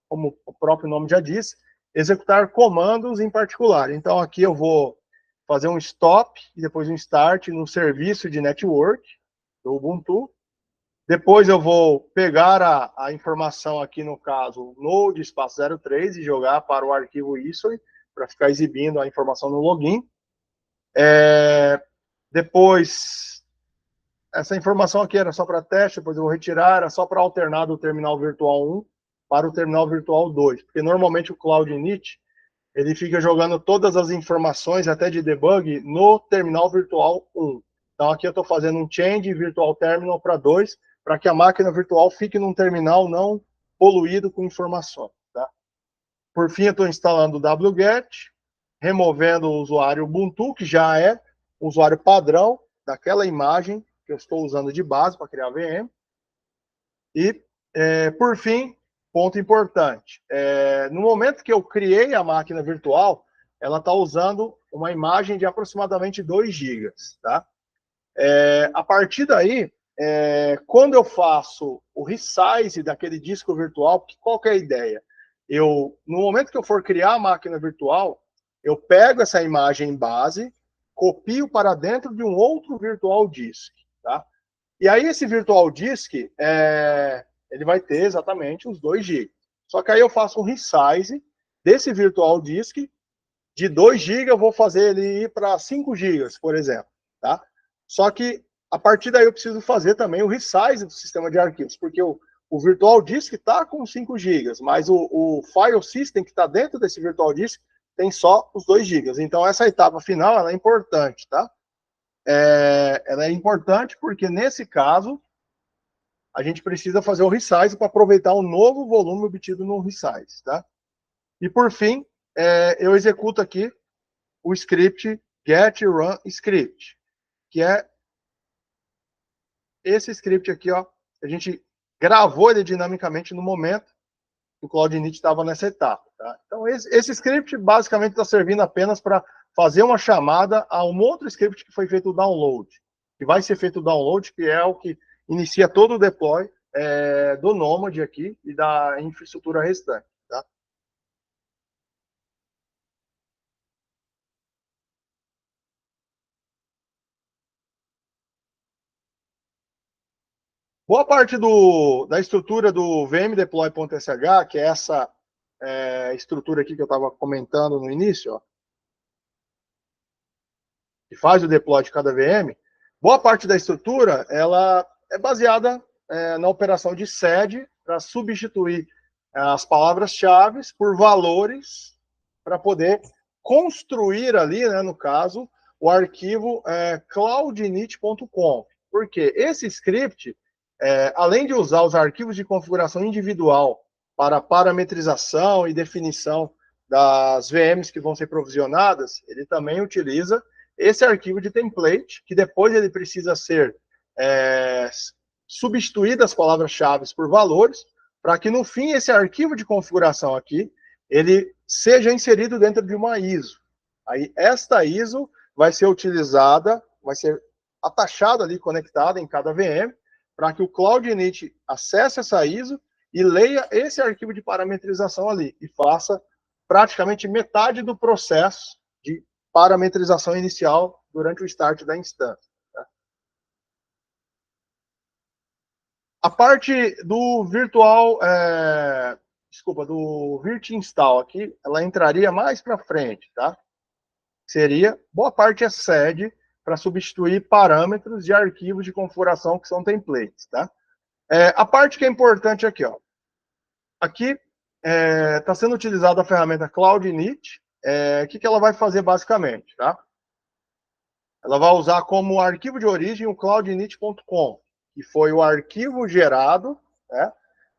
como o próprio nome já diz, executar comandos em particular. Então, aqui eu vou fazer um stop e depois um start no serviço de network do Ubuntu. Depois eu vou pegar a informação aqui, no caso, node espaço 03 e jogar para o arquivo ISO para ficar exibindo a informação no login. Depois, essa informação aqui era só para teste, depois eu vou retirar, era só para alternar do terminal virtual 1 para o terminal virtual 2, porque normalmente o CloudInit ele fica jogando todas as informações, até de debug, no terminal virtual 1. Então aqui eu estou fazendo um change virtual terminal para 2, para que a máquina virtual fique num terminal não poluído com informações. Tá? Por fim, eu estou instalando o wget, removendo o usuário Ubuntu, que já é o usuário padrão daquela imagem que eu estou usando de base para criar a VM. E, por fim, ponto importante, no momento que eu criei a máquina virtual, ela está usando uma imagem de aproximadamente 2 GB. Tá? A partir daí, quando eu faço o resize daquele disco virtual, porque qual que é a ideia? No momento que eu for criar a máquina virtual, eu pego essa imagem base, copio para dentro de um outro virtual disk. Tá? E aí esse virtual disk, ele vai ter exatamente os 2 GB. Só que aí eu faço um resize desse virtual disk de 2 GB, eu vou fazer ele ir para 5 GB, por exemplo, tá? Só que a partir daí eu preciso fazer também o resize do sistema de arquivos, porque o virtual disk está com 5 GB, mas o file system que está dentro desse virtual disk tem só os 2 GB. Então essa etapa final ela é importante, tá? Ela é importante porque nesse caso a gente precisa fazer o resize para aproveitar o novo volume obtido no resize, tá? E por fim, eu executo aqui o script get run script, que é esse script aqui, ó. A gente gravou ele dinamicamente no momento que o CloudInit estava nessa etapa, tá? Então esse script basicamente está servindo apenas para fazer uma chamada a um outro script que foi feito o download, que vai ser feito o download, que é o que inicia todo o deploy do Nomad aqui e da infraestrutura restante, tá? Boa parte da estrutura do vmdeploy.sh, que é essa estrutura aqui que eu estava comentando no início, ó, que faz o deploy de cada VM, boa parte da estrutura ela é baseada na operação de sed para substituir as palavras-chave por valores para poder construir ali, né, no caso, o arquivo cloudinit.conf. Porque esse script, além de usar os arquivos de configuração individual para parametrização e definição das VMs que vão ser provisionadas, ele também utiliza esse arquivo de template, que depois ele precisa ser substituído as palavras-chave por valores, para que no fim esse arquivo de configuração aqui, ele seja inserido dentro de uma ISO. Aí esta ISO vai ser utilizada, vai ser atachada ali, conectada em cada VM, para que o CloudInit acesse essa ISO e leia esse arquivo de parametrização ali, e faça praticamente metade do processo de parametrização inicial durante o start da instância. Tá? A parte do virtual, do virt install aqui, ela entraria mais para frente, tá? Seria, boa parte é sed para substituir parâmetros de arquivos de configuração que são templates, tá? A parte que é importante aqui, ó. Aqui está sendo utilizada a ferramenta CloudInit. O que ela vai fazer basicamente, tá? Ela vai usar como arquivo de origem o cloudinit.conf, que foi o arquivo gerado, né,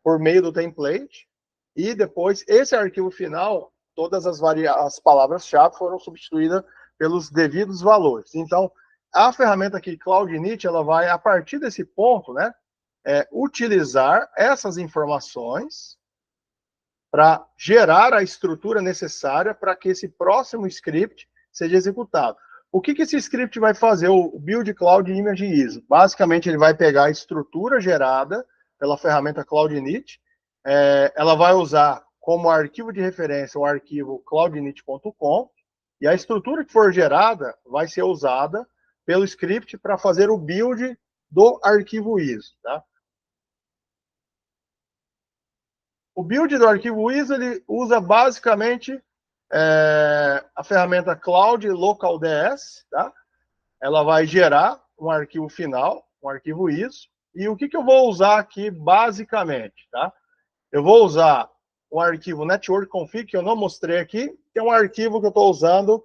por meio do template, e depois esse arquivo final, todas as palavras-chave foram substituídas pelos devidos valores. Então, a ferramenta aqui, CloudInit, ela vai, a partir desse ponto, né, utilizar essas informações para gerar a estrutura necessária para que esse próximo script seja executado. O que esse script vai fazer? O Build Cloud Image ISO. Basicamente, ele vai pegar a estrutura gerada pela ferramenta CloudInit, ela vai usar como arquivo de referência o arquivo cloudinit.com, e a estrutura que for gerada vai ser usada pelo script para fazer o build do arquivo ISO. Tá? O build do arquivo ISO ele usa basicamente a ferramenta Cloud Local DS, tá? Ela vai gerar um arquivo final, um arquivo ISO, e o que eu vou usar aqui basicamente, tá? Eu vou usar o arquivo Network Config, que eu não mostrei aqui, que é um arquivo que eu estou usando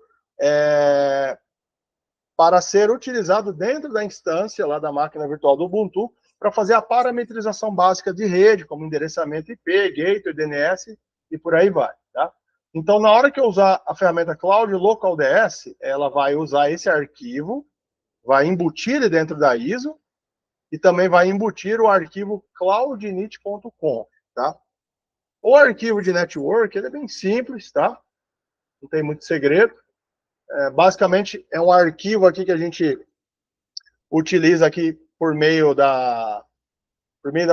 para ser utilizado dentro da instância lá da máquina virtual do Ubuntu, para fazer a parametrização básica de rede, como endereçamento IP, gateway, DNS e por aí vai, tá? Então, na hora que eu usar a ferramenta Cloud Local DS, ela vai usar esse arquivo, vai embutir ele dentro da ISO e também vai embutir o arquivo cloudinit.conf, tá? O arquivo de network, ele é bem simples, tá? Não tem muito segredo. Basicamente, é um arquivo aqui que a gente utiliza aqui por meio da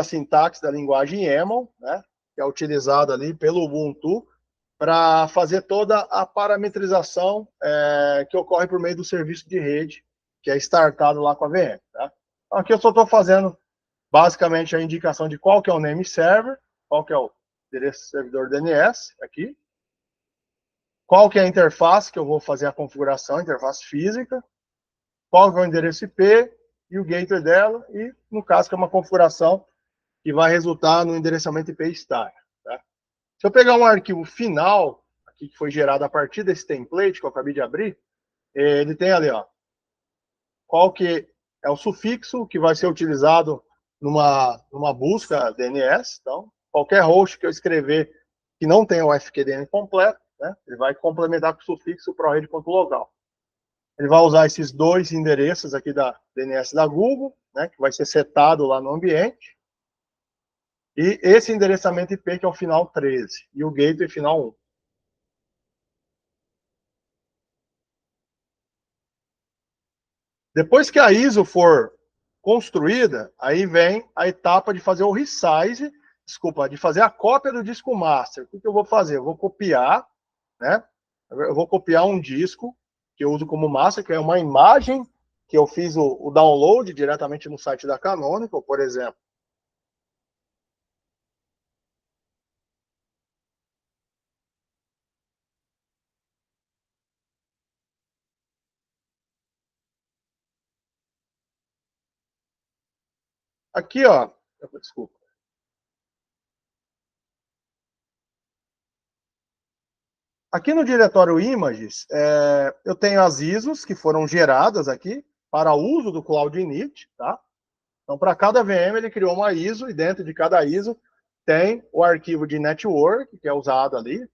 sintaxe da linguagem YAML, né? Que é utilizada ali pelo Ubuntu, para fazer toda a parametrização que ocorre por meio do serviço de rede, que é startado lá com a VM. Tá? Então, aqui eu só estou fazendo, basicamente, a indicação de qual que é o name server, qual que é o endereço servidor DNS, aqui. Qual que é a interface que eu vou fazer a configuração, interface física. Qual que é o endereço IP e o gateway dela, e no caso que é uma configuração que vai resultar no endereçamento IP star. Tá? Se eu pegar um arquivo final, aqui que foi gerado a partir desse template que eu acabei de abrir, ele tem ali, ó, qual que é o sufixo que vai ser utilizado numa busca DNS. Então, qualquer host que eu escrever que não tenha o FQDN completo, né, ele vai complementar com o sufixo prored.local. Ele vai usar esses dois endereços aqui da DNS da Google, né, que vai ser setado lá no ambiente. E esse endereçamento IP que é o final 13 e o gateway final 1. Depois que a ISO for construída, aí vem a etapa de fazer o resize, de fazer a cópia do disco master. O que eu vou fazer? Eu vou copiar, né? Eu vou copiar um disco que eu uso como master, que é uma imagem que eu fiz o download diretamente no site da Canonical, por exemplo. Aqui, ó, desculpa. Aqui no diretório images, eu tenho as ISOs que foram geradas aqui para uso do Cloud Init, tá? Então, para cada VM, ele criou uma ISO, e dentro de cada ISO tem o arquivo de network, que é usado ali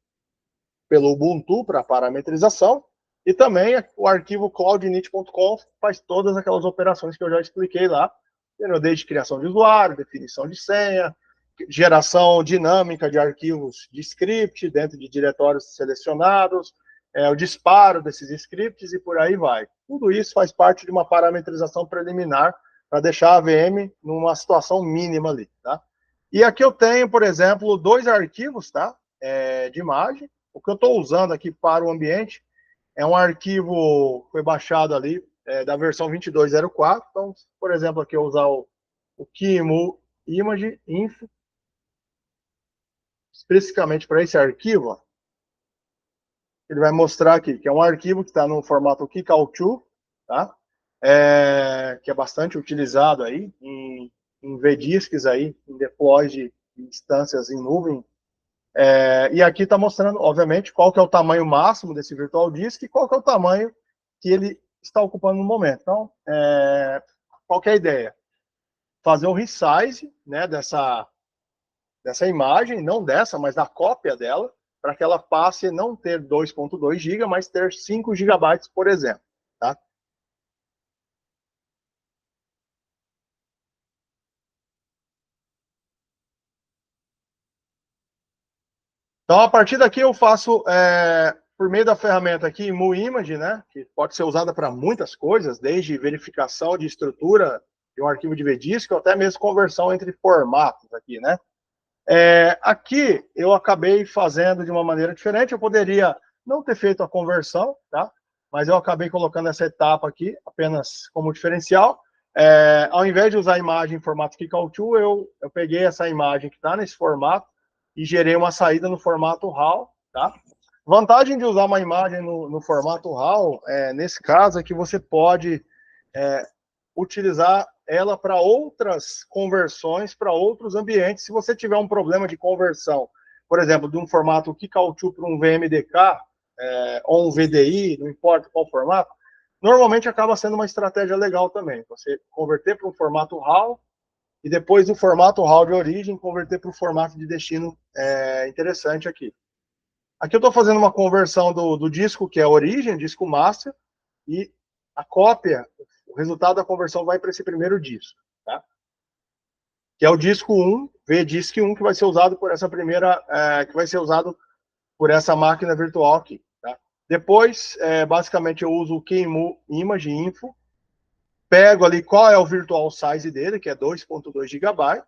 pelo Ubuntu para parametrização, e também o arquivo cloudinit.conf faz todas aquelas operações que eu já expliquei lá, desde criação de usuário, definição de senha, geração dinâmica de arquivos de script dentro de diretórios selecionados, o disparo desses scripts e por aí vai. Tudo isso faz parte de uma parametrização preliminar para deixar a VM numa situação mínima ali, tá? E aqui eu tenho, por exemplo, dois arquivos, tá? De imagem. O que eu estou usando aqui para o ambiente é um arquivo que foi baixado ali da versão 22.04. Então, por exemplo, aqui eu usar o QEMU Image Info, especificamente para esse arquivo, ó, ele vai mostrar aqui que é um arquivo que está no formato Kickout2, tá? Que é bastante utilizado aí em vdisks aí, em deploys de instâncias em nuvem. E aqui está mostrando, obviamente, qual que é o tamanho máximo desse virtual disk e qual que é o tamanho que ele está ocupando no momento. Então, qual que é a ideia? Fazer um resize, né, dessa imagem, não dessa, mas da cópia dela, para que ela passe a não ter 2.2 GB, mas ter 5 GB, por exemplo. Tá? Então, a partir daqui, eu faço, por meio da ferramenta aqui, MuImage, né, que pode ser usada para muitas coisas, desde verificação de estrutura de um arquivo de vdisc, ou até mesmo conversão entre formatos aqui, né. Aqui, eu acabei fazendo de uma maneira diferente, eu poderia não ter feito a conversão, tá? Mas eu acabei colocando essa etapa aqui, apenas como diferencial. Ao invés de usar a imagem em formato Kickout2, eu peguei essa imagem que está nesse formato, e gerei uma saída no formato RAW, tá? Vantagem de usar uma imagem no formato RAW, nesse caso, é que você pode utilizar ela para outras conversões, para outros ambientes. Se você tiver um problema de conversão, por exemplo, de um formato Kickout2 para um VMDK, ou um VDI, não importa qual formato, normalmente acaba sendo uma estratégia legal também. Você converter para um formato RAW, e depois do formato RAW de origem, converter para o formato de destino interessante aqui. Aqui eu estou fazendo uma conversão do disco, que é a origem, disco master, e a cópia, o resultado da conversão vai para esse primeiro disco, tá? Que é o disco 1, VDisk 1, que vai ser usado por essa primeira, que vai ser usado por essa máquina virtual aqui, tá? Depois, basicamente, eu uso o QEMU Image Info, pego ali qual é o virtual size dele, que é 2.2 GB,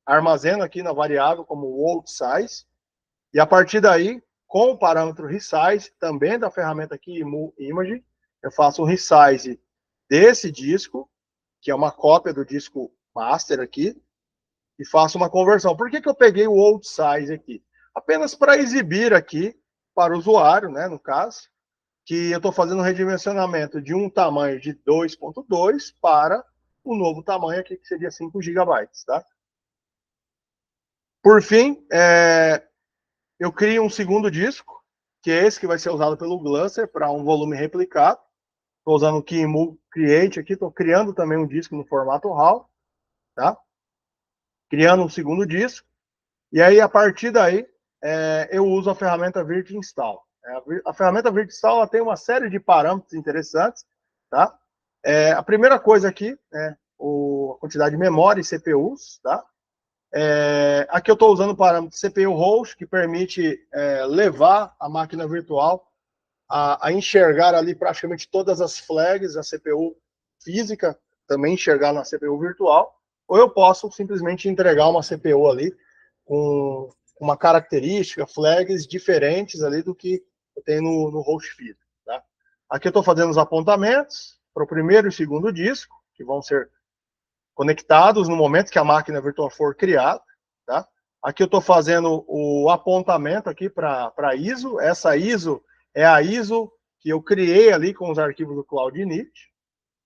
armazeno aqui na variável como world size, e a partir daí, com o parâmetro resize, também da ferramenta aqui, Image, eu faço um resize desse disco, que é uma cópia do disco master aqui, e faço uma conversão. Por que eu peguei o old size aqui? Apenas para exibir aqui para o usuário, né, no caso, que eu estou fazendo um redimensionamento de um tamanho de 2.2 para o novo tamanho aqui, que seria 5 GB, tá? Por fim, eu crio um segundo disco, que é esse que vai ser usado pelo Gluster para um volume replicado. Estou usando o Keymove Create aqui, estou criando também um disco no formato RAW, tá? Criando um segundo disco. E aí, a partir daí, eu uso a ferramenta Virt Install. A ferramenta Virt Install ela tem uma série de parâmetros interessantes, tá? A primeira coisa aqui é a quantidade de memória e CPUs, tá? Aqui eu estou usando o parâmetro CPU host, que permite levar a máquina virtual a enxergar ali praticamente todas as flags da CPU física, também enxergar na CPU virtual, ou eu posso simplesmente entregar uma CPU ali com uma característica, flags diferentes ali do que eu tenho no host físico. Tá? Aqui eu estou fazendo os apontamentos para o primeiro e segundo disco, que vão ser conectados no momento que a máquina virtual for criada. Tá? Aqui eu estou fazendo o apontamento aqui para a ISO. Essa ISO é a ISO que eu criei ali com os arquivos do Cloud Init.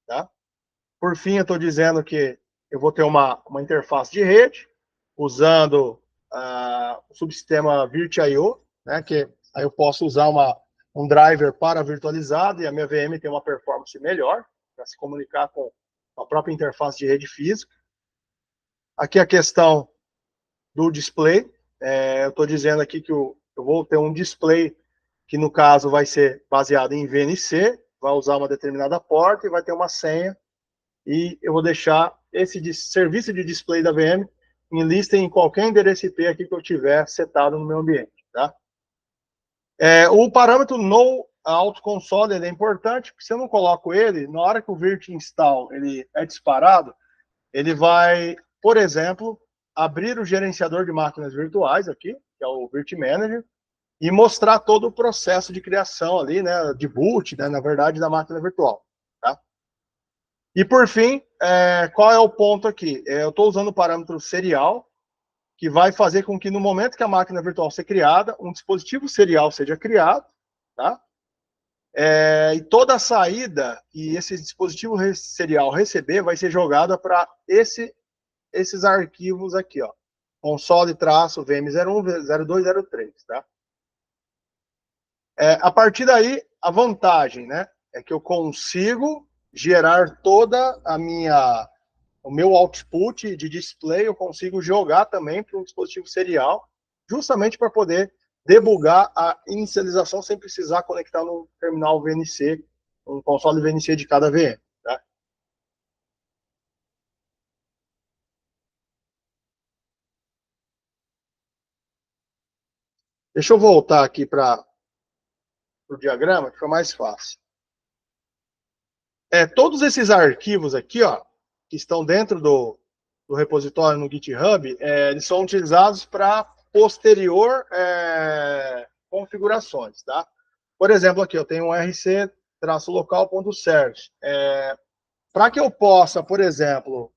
Tá? Por fim, eu estou dizendo que eu vou ter uma interface de rede, usando o subsistema VirtIO, né, que aí eu posso usar um driver para virtualizado e a minha VM tem uma performance melhor para se comunicar com a própria interface de rede física. Aqui a questão do display. Eu estou dizendo aqui que eu vou ter um display que, no caso, vai ser baseado em VNC, vai usar uma determinada porta e vai ter uma senha. E eu vou deixar esse serviço de display da VM em lista em qualquer endereço IP aqui que eu tiver setado no meu ambiente. Tá? O parâmetro no auto console é importante, porque se eu não coloco ele, na hora que o Virt Install ele é disparado, ele vai, por exemplo, abrir o gerenciador de máquinas virtuais aqui, que é o Virt Manager, e mostrar todo o processo de criação ali, né, de boot, né, na verdade, da máquina virtual. Tá? E por fim, qual é o ponto aqui? Eu estou usando o parâmetro serial, que vai fazer com que no momento que a máquina virtual ser criada, um dispositivo serial seja criado, tá? E toda a saída que esse dispositivo serial receber vai ser jogada para esses arquivos aqui, ó, console-vm01, 02, 03, tá? A partir daí, a vantagem, né, é que eu consigo gerar toda o meu output de display, eu consigo jogar também para um dispositivo serial, justamente para poder debugar a inicialização sem precisar conectar no terminal VNC, um console VNC de cada VM. Tá? Deixa eu voltar aqui para o diagrama, que foi mais fácil. Todos esses arquivos aqui, ó, que estão dentro do repositório no GitHub, eles são utilizados para posterior configurações, tá? Por exemplo, aqui eu tenho um rc-local.service. Para que eu possa, por exemplo,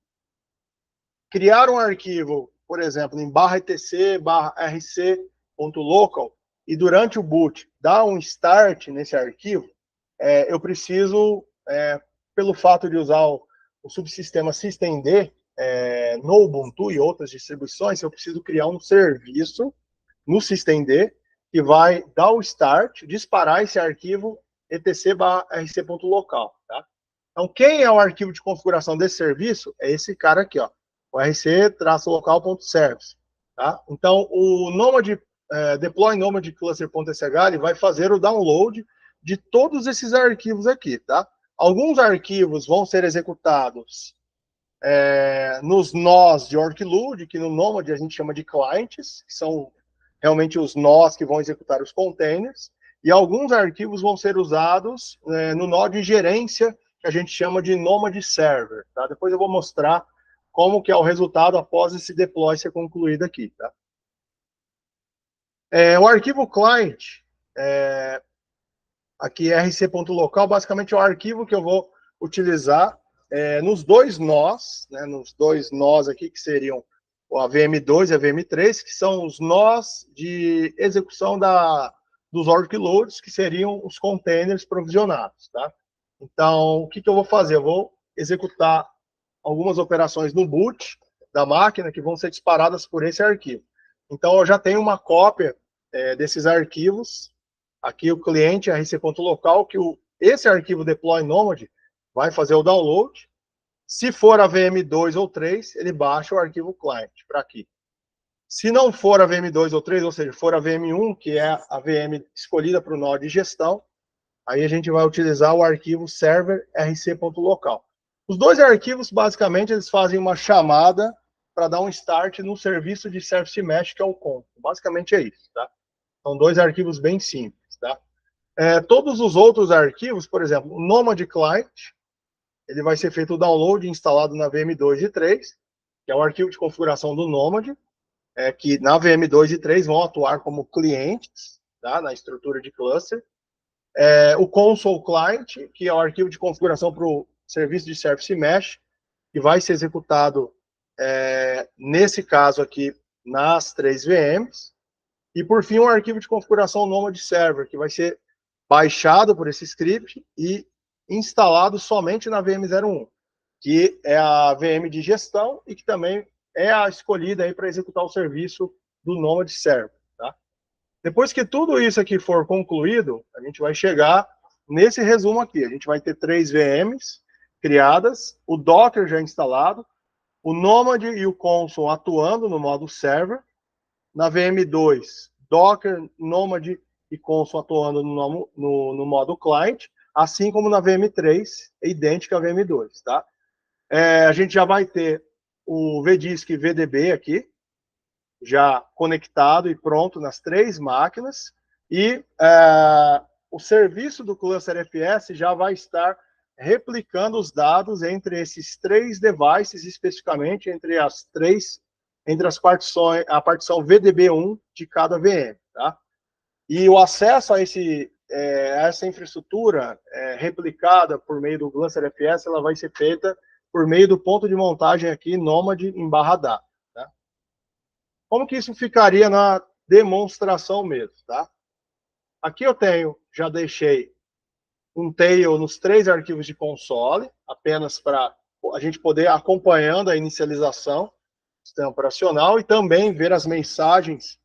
criar um arquivo, por exemplo, em /etc/rc.local e durante o boot dar um start nesse arquivo, eu preciso, pelo fato de usar o subsistema systemd no Ubuntu e outras distribuições, eu preciso criar um serviço no systemd que vai dar o start, disparar esse arquivo etc/rc.local. Tá? Então, quem é o arquivo de configuração desse serviço? É esse cara aqui, ó, o rc-local.service. Tá? Então, o deploy nomad cluster.sh ele vai fazer o download de todos esses arquivos aqui. Tá? Alguns arquivos vão ser executados nos nós de Orkload, que no Nomad a gente chama de clients, que são realmente os nós que vão executar os containers, e alguns arquivos vão ser usados no nó de gerência, que a gente chama de Nomad Server. Tá? Depois eu vou mostrar como que é o resultado após esse deploy ser concluído aqui. Tá? O arquivo client, aqui rc.local, basicamente é o arquivo que eu vou utilizar nos dois nós, né, nos dois nós aqui, que seriam a VM2 e a VM3, que são os nós de execução dos workloads, que seriam os containers provisionados, tá? Então, o que eu vou fazer? Eu vou executar algumas operações no boot da máquina que vão ser disparadas por esse arquivo. Então, eu já tenho uma cópia desses arquivos. Aqui o cliente rc.local, que esse arquivo deploy nomad vai fazer o download. Se for a VM2 ou 3, ele baixa o arquivo client para aqui. Se não for a VM2 ou 3, ou seja, for a VM1, que é a VM escolhida para o nó de gestão, aí a gente vai utilizar o arquivo server rc.local. Os dois arquivos, basicamente, eles fazem uma chamada para dar um start no serviço de Service Mesh, que é o COM. Basicamente é isso, tá? São dois arquivos bem simples, tá? Todos os outros arquivos, por exemplo, o Nomad Client, ele vai ser feito o download e instalado na VM2 e 3, que é o arquivo de configuração do Nomad, que na VM2 e 3 vão atuar como clientes, tá? Na estrutura de cluster. O Console Client, que é o arquivo de configuração para o serviço de Service Mesh, que vai ser executado, nesse caso aqui, nas 3 VMs. E, por fim, um arquivo de configuração Nomad Server, que vai ser baixado por esse script e instalado somente na VM01, que é a VM de gestão e que também é a escolhida para executar o serviço do Nomad Server. Tá? Depois que tudo isso aqui for concluído, a gente vai chegar nesse resumo aqui. A gente vai ter 3 VMs criadas, o Docker já instalado, o Nomad e o Console atuando no modo server. Na VM2, Docker, Nomad e Console atuando no modo client, assim como na VM3, é idêntica à VM2, tá? A gente já vai ter o VDisk VDB aqui, já conectado e pronto nas 3 máquinas, e o serviço do Cluster FS já vai estar replicando os dados entre esses 3 devices, especificamente entre as partições, a partição VDB1 de cada VM, tá? E o acesso a essa infraestrutura replicada por meio do Cluster FS, ela vai ser feita por meio do ponto de montagem aqui, Nomad em /data, tá? Como que isso ficaria na demonstração mesmo, tá? Aqui eu já deixei um tail nos 3 arquivos de console, apenas para a gente poder acompanhando a inicialização do sistema operacional e também ver as mensagens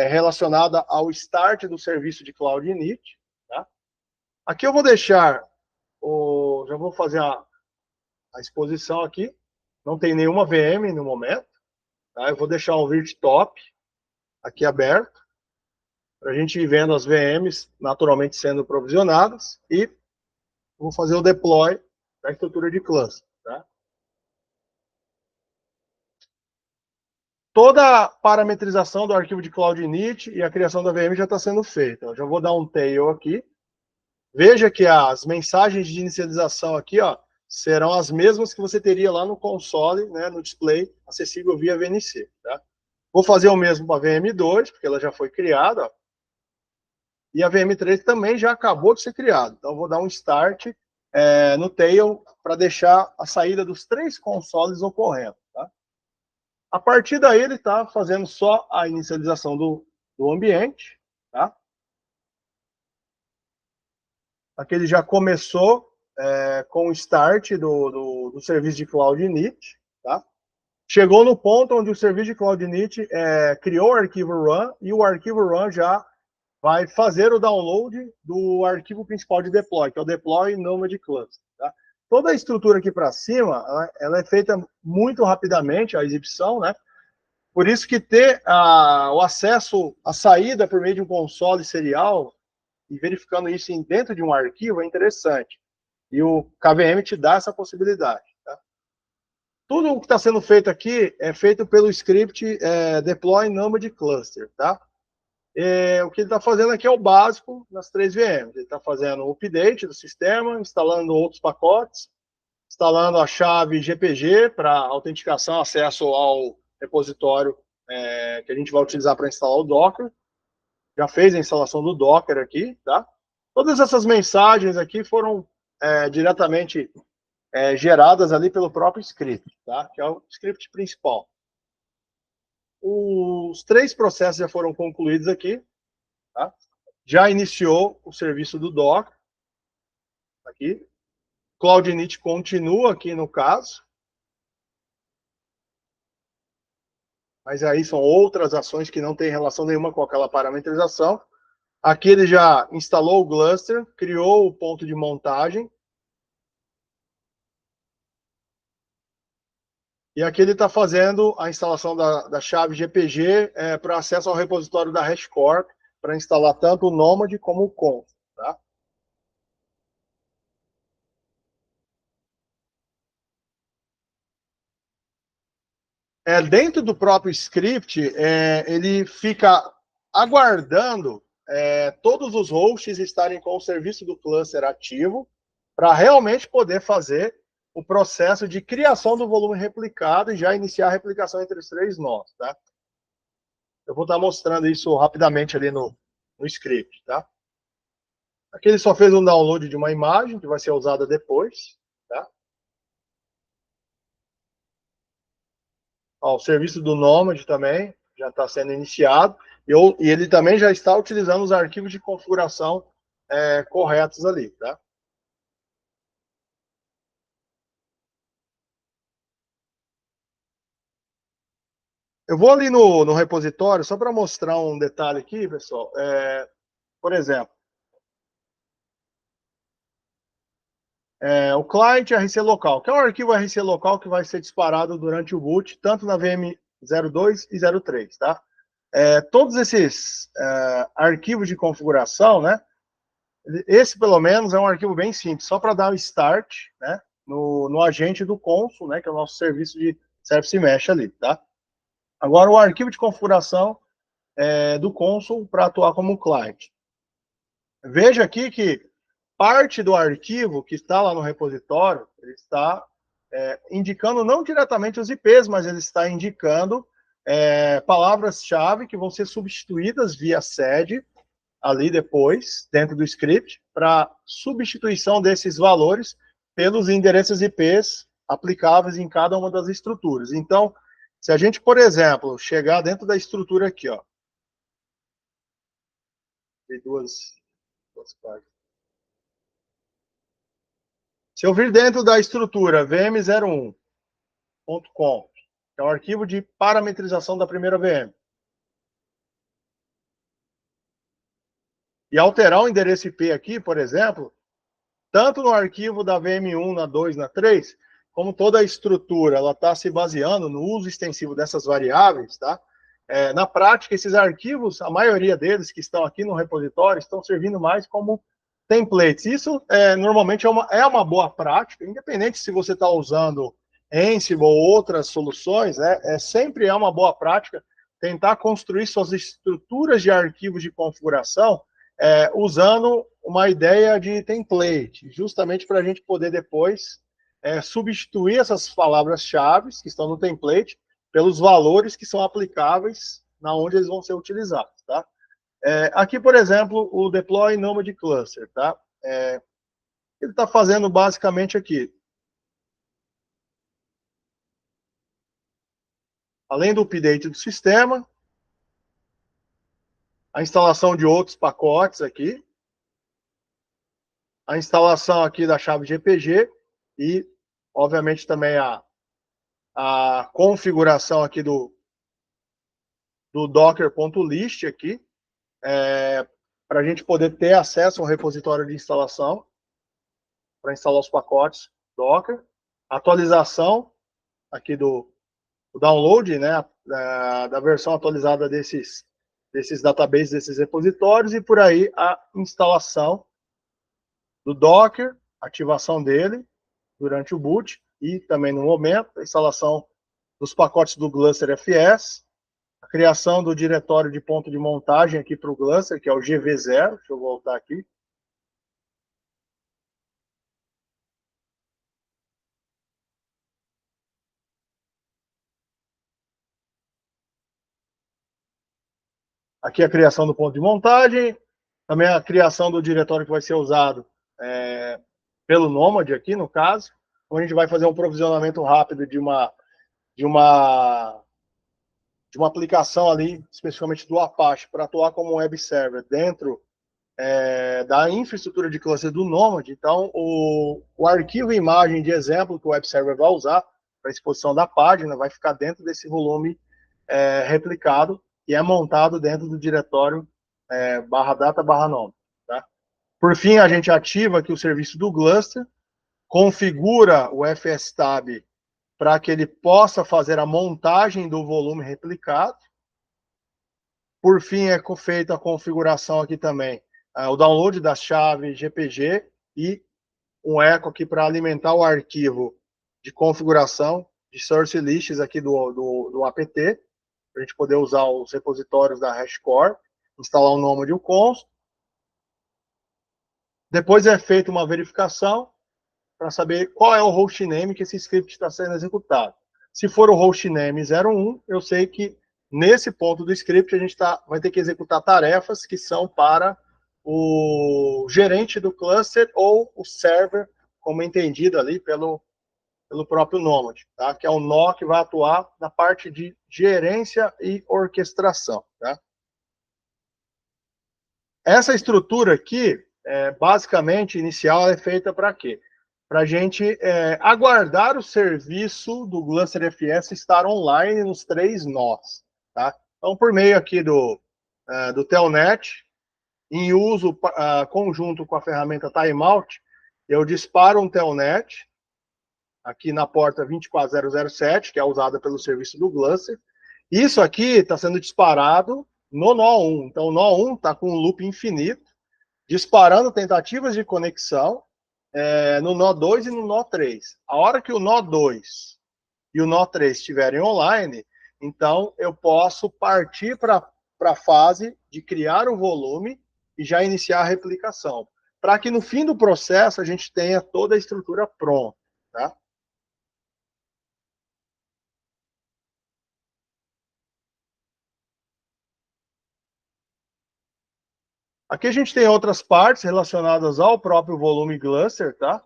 relacionadas ao start do serviço de Cloud Init. Tá? Aqui eu vou deixar, já vou fazer a exposição aqui, não tem nenhuma VM no momento, tá? Eu vou deixar um VirtTop aqui aberto, para a gente ir vendo as VMs naturalmente sendo provisionadas e vou fazer o deploy da estrutura de cluster. Tá? Toda a parametrização do arquivo de Cloud Init e a criação da VM já está sendo feita. Eu já vou dar um tail aqui. Veja que as mensagens de inicialização aqui, ó, serão as mesmas que você teria lá no console, né, no display acessível via VNC. Tá? Vou fazer o mesmo para a VM2, porque ela já foi criada, ó. E a VM3 também já acabou de ser criada. Então, vou dar um start no tail para deixar a saída dos 3 consoles ocorrendo. Tá? A partir daí, ele está fazendo só a inicialização do ambiente. Tá? Aqui ele já começou com o start do serviço de Cloud Init. Tá? Chegou no ponto onde o serviço de Cloud Init criou o arquivo run e o arquivo run já vai fazer o download do arquivo principal de deploy, que é o deploy Nomad Cluster. Tá? Toda a estrutura aqui para cima, ela é feita muito rapidamente, a exibição, né? Por isso que ter o acesso à saída por meio de um console serial e verificando isso dentro de um arquivo é interessante. E o KVM te dá essa possibilidade. Tá? Tudo o que está sendo feito aqui é feito pelo script deploy Nomad Cluster, tá? O que ele está fazendo aqui é o básico nas 3 VMs. Ele está fazendo o update do sistema, instalando outros pacotes, instalando a chave GPG para autenticação, acesso ao repositório que a gente vai utilizar para instalar o Docker. Já fez a instalação do Docker aqui, tá? Todas essas mensagens aqui foram diretamente geradas ali pelo próprio script, tá? Que é o script principal. os 3 processos já foram concluídos aqui, tá? Já iniciou o serviço do Docker, aqui. Cloud Init continua aqui no caso. Mas aí são outras ações que não têm relação nenhuma com aquela parametrização. Aqui ele já instalou o cluster, criou o ponto de montagem. E aqui ele está fazendo a instalação da chave GPG para acesso ao repositório da HashiCorp, para instalar tanto o Nomad como o Conf. Tá? Dentro do próprio script, ele fica aguardando todos os hosts estarem com o serviço do cluster ativo para realmente poder fazer o processo de criação do volume replicado e já iniciar a replicação entre os 3 nós. Tá? Eu vou estar mostrando isso rapidamente ali no script. Tá? Aqui ele só fez um download de uma imagem que vai ser usada depois. Tá? Ó, o serviço do Nomad também já está sendo iniciado. E ele também já está utilizando os arquivos de configuração corretos ali. Tá? Eu vou ali no repositório, só para mostrar um detalhe aqui, pessoal. Por exemplo, o client RC local, que é um arquivo RC local que vai ser disparado durante o boot, tanto na VM 02 e 03, tá? Todos esses arquivos de configuração, né? Esse, pelo menos, é um arquivo bem simples, só para dar o start, né? No agente do Consul, né? Que é o nosso serviço de Service Mesh ali, tá? Agora, o arquivo de configuração do Consul para atuar como client. Veja aqui que parte do arquivo que está lá no repositório, ele está indicando não diretamente os IPs, mas ele está indicando palavras-chave que vão ser substituídas via sed ali depois, dentro do script, para substituição desses valores pelos endereços IPs aplicáveis em cada uma das estruturas. Então, se a gente, por exemplo, chegar dentro da estrutura aqui, ó, tem duas páginas. Se eu vir dentro da estrutura vm01.conf, que é o arquivo de parametrização da primeira VM, e alterar o endereço IP aqui, por exemplo, tanto no arquivo da VM1, na 2, na 3, como toda a estrutura ela está se baseando no uso extensivo dessas variáveis, tá? Na prática, esses arquivos, a maioria deles que estão aqui no repositório, estão servindo mais como templates. Isso normalmente é uma boa prática, independente se você está usando Ansible ou outras soluções, né? Sempre é uma boa prática tentar construir suas estruturas de arquivos de configuração usando uma ideia de template, justamente para a gente poder depois substituir essas palavras-chave que estão no template pelos valores que são aplicáveis na onde eles vão ser utilizados, tá? Aqui, por exemplo, o deploy Nomad cluster, tá? Ele está fazendo basicamente aqui, além do update do sistema, a instalação de outros pacotes aqui, a instalação aqui da chave GPG e, obviamente, também a configuração aqui do docker.list aqui, para a gente poder ter acesso ao repositório de instalação, para instalar os pacotes Docker, atualização aqui do download, né, da versão atualizada desses databases, desses repositórios, e por aí a instalação do Docker, ativação dele durante o boot, e também no momento, a instalação dos pacotes do Gluster FS, a criação do diretório de ponto de montagem aqui para o Gluster, que é o GV0, deixa eu voltar aqui. Aqui a criação do ponto de montagem, também a criação do diretório que vai ser usado pelo Nomad aqui, no caso, onde a gente vai fazer um provisionamento rápido de uma de uma aplicação ali, especificamente do Apache, para atuar como web server dentro da infraestrutura de cluster do Nomad. Então, o arquivo imagem de exemplo que o web server vai usar para exposição da página vai ficar dentro desse volume replicado e é montado dentro do diretório /data/nomad. Tá? Por fim, a gente ativa aqui o serviço do cluster, configura o fstab para que ele possa fazer a montagem do volume replicado. Por fim, é feita a configuração aqui também, o download da chave GPG e um eco aqui para alimentar o arquivo de configuração de source lists aqui do apt, para a gente poder usar os repositórios da HashiCorp, instalar o Nomad e o const. Depois é feita uma verificação para saber qual é o hostname que esse script está sendo executado. Se for o hostname 01, eu sei que nesse ponto do script a gente vai ter que executar tarefas que são para o gerente do cluster ou o server, como entendido ali pelo próprio Nomad, tá? Que é o nó que vai atuar na parte de gerência e orquestração. Tá? Essa estrutura aqui, basicamente, inicial, é feita para quê? Para a gente aguardar o serviço do Gluster FS estar online nos 3 nós. Tá? Então, por meio aqui do Telnet, em uso conjunto com a ferramenta Timeout, eu disparo um Telnet aqui na porta 24007, que é usada pelo serviço do Gluster. Isso aqui está sendo disparado no nó 1. Então, o nó 1 está com um loop infinito, disparando tentativas de conexão no nó 2 e no nó 3. A hora que o nó 2 e o nó 3 estiverem online, então eu posso partir para a fase de criar o volume e já iniciar a replicação, para que no fim do processo a gente tenha toda a estrutura pronta. Tá? Aqui a gente tem outras partes relacionadas ao próprio volume Gluster, tá?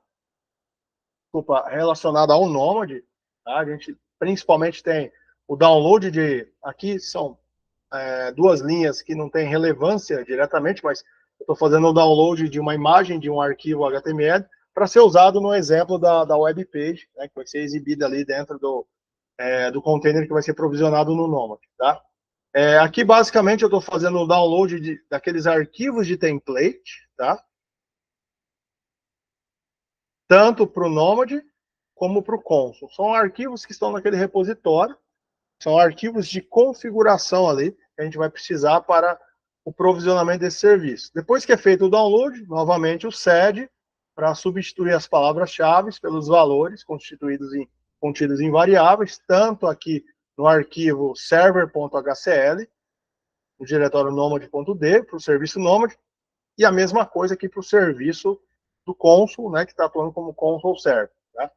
Desculpa, relacionada ao Nomad. Tá? A gente principalmente tem o download aqui são 2 linhas que não tem relevância diretamente, mas eu estou fazendo o download de uma imagem de um arquivo HTML para ser usado no exemplo da web page, né, que vai ser exibida ali dentro do container que vai ser provisionado no Nomad. Tá? Aqui, basicamente, eu estou fazendo o download daqueles arquivos de template, tá? Tanto para o Nomad como para o Consul. São arquivos que estão naquele repositório, são arquivos de configuração ali, que a gente vai precisar para o provisionamento desse serviço. Depois que é feito o download, novamente o sed, para substituir as palavras-chave pelos valores contidos em variáveis, tanto aqui no arquivo server.hcl, no diretório nomad.d, para o serviço Nomad, e a mesma coisa aqui para o serviço do Consul, né, que está atuando como Consul Server. Tá?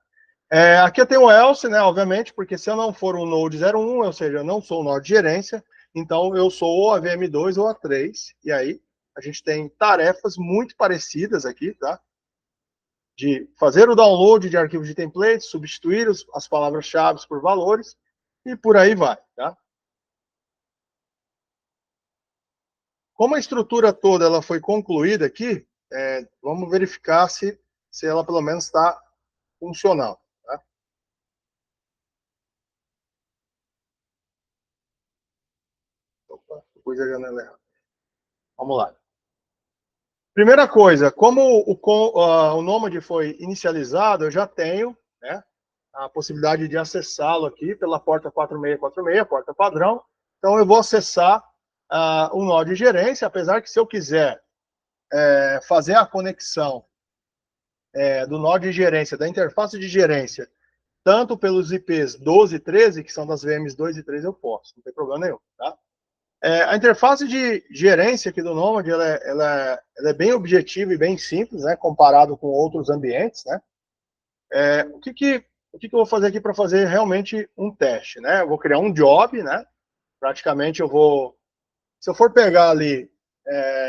Aqui eu tenho o else, né, obviamente, porque se eu não for um Node 01, ou seja, eu não sou um nó de gerência, então eu sou ou a VM2 ou a 3, e aí a gente tem tarefas muito parecidas aqui, tá? De fazer o download de arquivos de templates, substituir as palavras-chave por valores, e por aí vai, tá? Como a estrutura toda ela foi concluída aqui, vamos verificar se ela pelo menos está funcional. Tá? Opa, pus a janela errada. Vamos lá. Primeira coisa, como o Nomad foi inicializado, eu já tenho, né, a possibilidade de acessá-lo aqui pela porta 4646, porta padrão. Então eu vou acessar o nó de gerência, apesar que se eu quiser fazer a conexão do nó de gerência, da interface de gerência, tanto pelos IPs 12 e 13, que são das VMs 2 e 3, eu posso, não tem problema nenhum. Tá? A interface de gerência aqui do Nomad, ela é bem objetiva e bem simples, né, comparado com outros ambientes. Né? O que eu vou fazer aqui para fazer realmente um teste? Né? Eu vou criar um job, né? Praticamente se eu for pegar ali,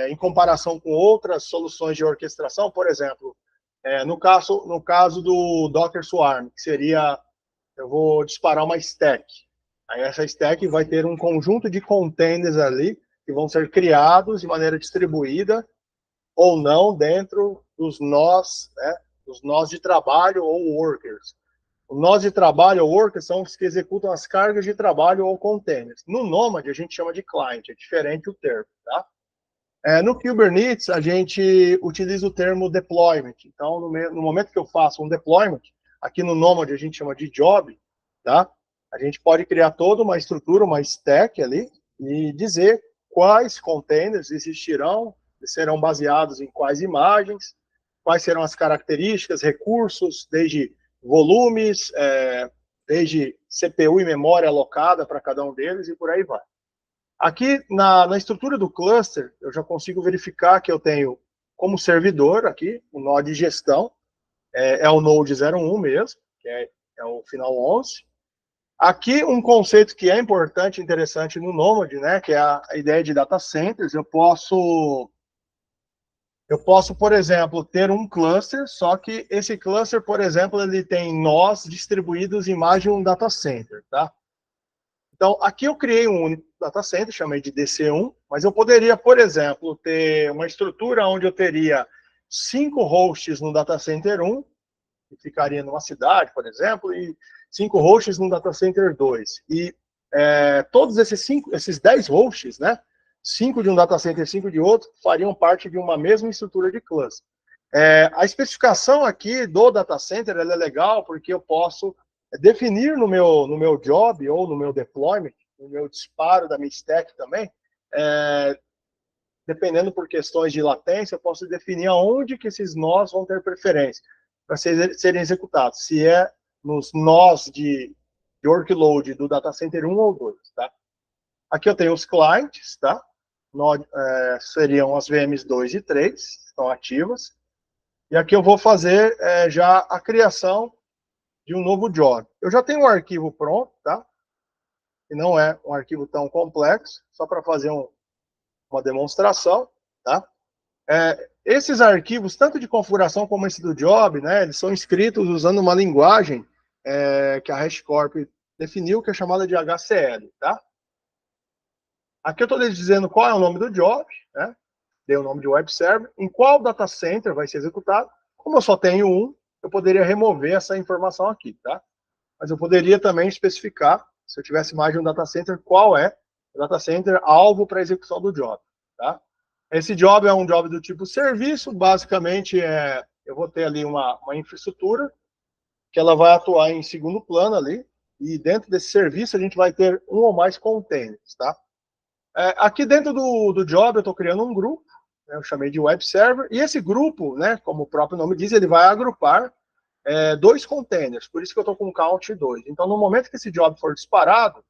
em comparação com outras soluções de orquestração, por exemplo, no caso do Docker Swarm, que seria, eu vou disparar uma stack. Aí essa stack vai ter um conjunto de containers ali que vão ser criados de maneira distribuída ou não dentro dos nós, né, dos nós de trabalho ou workers. Os nós de trabalho ou workers são os que executam as cargas de trabalho ou containers. No Nomad, a gente chama de client, é diferente o termo, tá? No Kubernetes, a gente utiliza o termo deployment. Então, no momento que eu faço um deployment, aqui no Nomad a gente chama de job, tá? A gente pode criar toda uma estrutura, uma stack ali, e dizer quais containers existirão, serão baseados em quais imagens, quais serão as características, recursos, desde volumes, desde CPU e memória alocada para cada um deles, e por aí vai. Aqui, na estrutura do cluster, eu já consigo verificar que eu tenho como servidor aqui, o nó de gestão, é o Node 01 mesmo, que é o final 11. Aqui, um conceito que é importante, interessante no Nomad, né, que é a ideia de data centers. Eu posso, por exemplo, ter um cluster, só que esse cluster, por exemplo, ele tem nós distribuídos em mais de um data center, tá? Então, aqui eu criei um único data center, chamei de DC1, mas eu poderia, por exemplo, ter uma estrutura onde eu teria 5 hosts no data center 1, que ficaria numa cidade, por exemplo, e 5 hosts no data center 2. E todos esses 10 hosts, né, 5 de um data center e 5 de outro, fariam parte de uma mesma estrutura de cluster. A especificação aqui do data center ela é legal porque eu posso definir no meu job ou no meu deployment, no meu disparo da minha stack também, dependendo por questões de latência, eu posso definir aonde que esses nós vão ter preferência para serem executados, se é nos nós de workload do data center 1 ou 2, tá? Aqui eu tenho os clients, tá? Seriam as VMs 2 e 3, estão ativas. E aqui eu vou fazer já a criação de um novo job. Eu já tenho um arquivo pronto, tá? E não é um arquivo tão complexo, só para fazer uma demonstração, tá? Esses arquivos, tanto de configuração como esse do job, né, eles são escritos usando uma linguagem que a HashiCorp definiu, que é chamada de HCL, tá? Aqui eu estou dizendo qual é o nome do job, né? Dei o nome de web server, em qual data center vai ser executado. Como eu só tenho um, eu poderia remover essa informação aqui, tá? Mas eu poderia também especificar, se eu tivesse mais de um data center, qual é o data center alvo para a execução do job, tá? Esse job é um job do tipo serviço, basicamente eu vou ter ali uma infraestrutura que ela vai atuar em segundo plano ali, e dentro desse serviço a gente vai ter um ou mais containers, tá? Aqui dentro do job eu estou criando um grupo, né, eu chamei de web server, e esse grupo, né, como o próprio nome diz, ele vai agrupar 2 containers, por isso que eu estou com count 2. Então, no momento que esse job for disparado,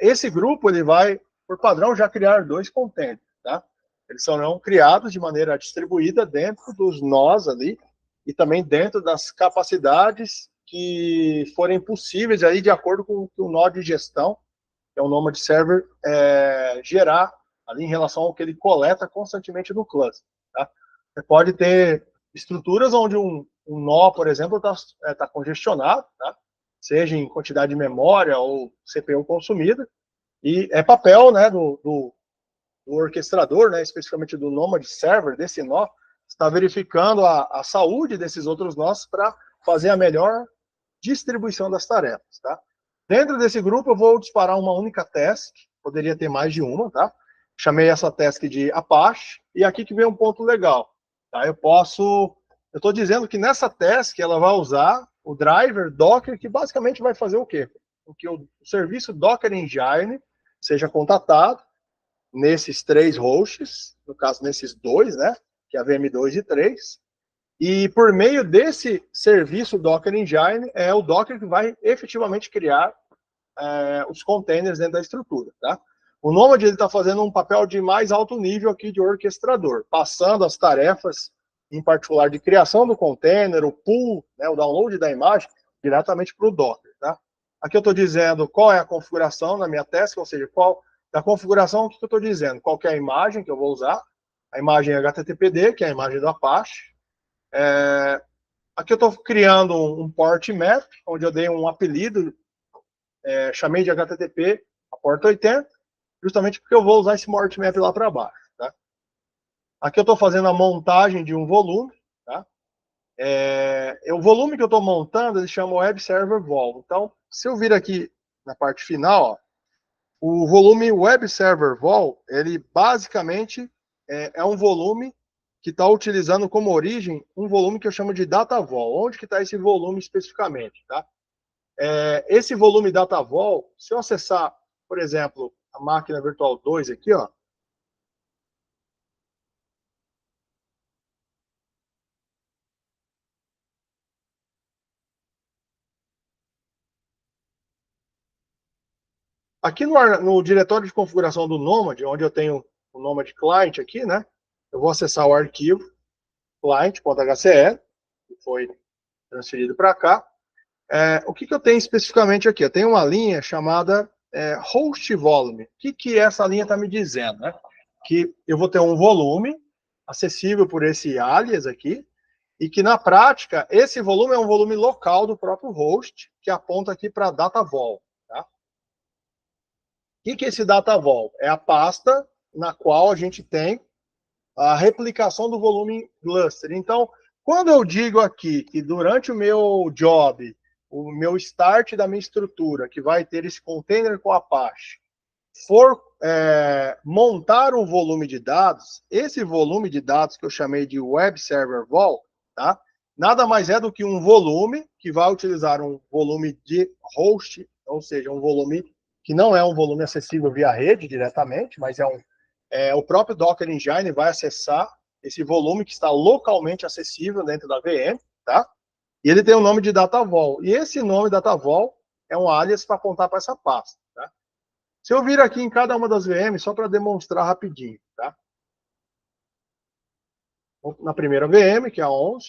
esse grupo ele vai, por padrão, já criar 2 containers, tá? Eles serão criados de maneira distribuída dentro dos nós ali, e também dentro das capacidades que forem possíveis aí de acordo com o que o nó de gestão, que é o Nomad Server, gerar ali em relação ao que ele coleta constantemente no cluster, tá? Você pode ter estruturas onde um nó, por exemplo, está congestionado, tá? Seja em quantidade de memória ou CPU consumida, e é papel, né, do orquestrador, né, especificamente do Nomad Server, desse nó, está verificando a saúde desses outros nós para fazer a melhor distribuição das tarefas, tá? Dentro desse grupo eu vou disparar uma única task, poderia ter mais de uma, tá? Chamei essa task de Apache, e aqui que vem um ponto legal, tá? Eu estou dizendo que nessa task ela vai usar o driver Docker, que basicamente vai fazer o quê? Que o serviço Docker Engine seja contatado nesses 3 hosts, no caso nesses 2, né? Que é a VM2 e 3, e por meio desse serviço Docker Engine, é o Docker que vai efetivamente criar os containers dentro da estrutura, tá? O Nomad está fazendo um papel de mais alto nível aqui de orquestrador, passando as tarefas, em particular de criação do container, o pull, né, o download da imagem, diretamente para o Docker, tá? Aqui eu estou dizendo qual é a configuração na minha task, ou seja, qual da configuração, o que eu estou dizendo? Qual que é a imagem que eu vou usar? A imagem HTTPD, que é a imagem do Apache. Aqui eu estou criando um port map, onde eu dei um apelido chamei de HTTP a porta 80, justamente porque eu vou usar esse Mort Map lá para baixo. Tá? Aqui eu estou fazendo a montagem de um volume. Tá? O volume que eu estou montando, ele chama Web Server Vol. Então, se eu vir aqui na parte final, ó, o volume Web Server Vol, ele basicamente é um volume que está utilizando como origem um volume que eu chamo de Data Vol. Onde que está esse volume especificamente? Tá? Esse volume Data Vol, se eu acessar, por exemplo, a máquina virtual 2 aqui, ó, aqui no diretório de configuração do Nomad, onde eu tenho o Nomad Client aqui, né? Eu vou acessar o arquivo client.hcl, que foi transferido para cá. O que eu tenho especificamente aqui? Eu tenho uma linha chamada host volume. O que essa linha está me dizendo? Né? Que eu vou ter um volume acessível por esse alias aqui, e que na prática esse volume é um volume local do próprio host, que aponta aqui para data vol. Tá? O que é esse data vol? É a pasta na qual a gente tem a replicação do volume cluster. Então, quando eu digo aqui que durante o meu job, o meu start da minha estrutura, que vai ter esse container com Apache, for montar um volume de dados, esse volume de dados que eu chamei de Web Server Vol, tá? Nada mais é do que um volume que vai utilizar um volume de host, ou seja, um volume que não é um volume acessível via rede diretamente, mas o próprio Docker Engine vai acessar esse volume que está localmente acessível dentro da VM, tá? E ele tem o nome de DataVol. E esse nome DataVol é um alias para apontar para essa pasta, tá? Se eu vir aqui em cada uma das VMs, só para demonstrar rapidinho, tá? Na primeira VM, que é a 11.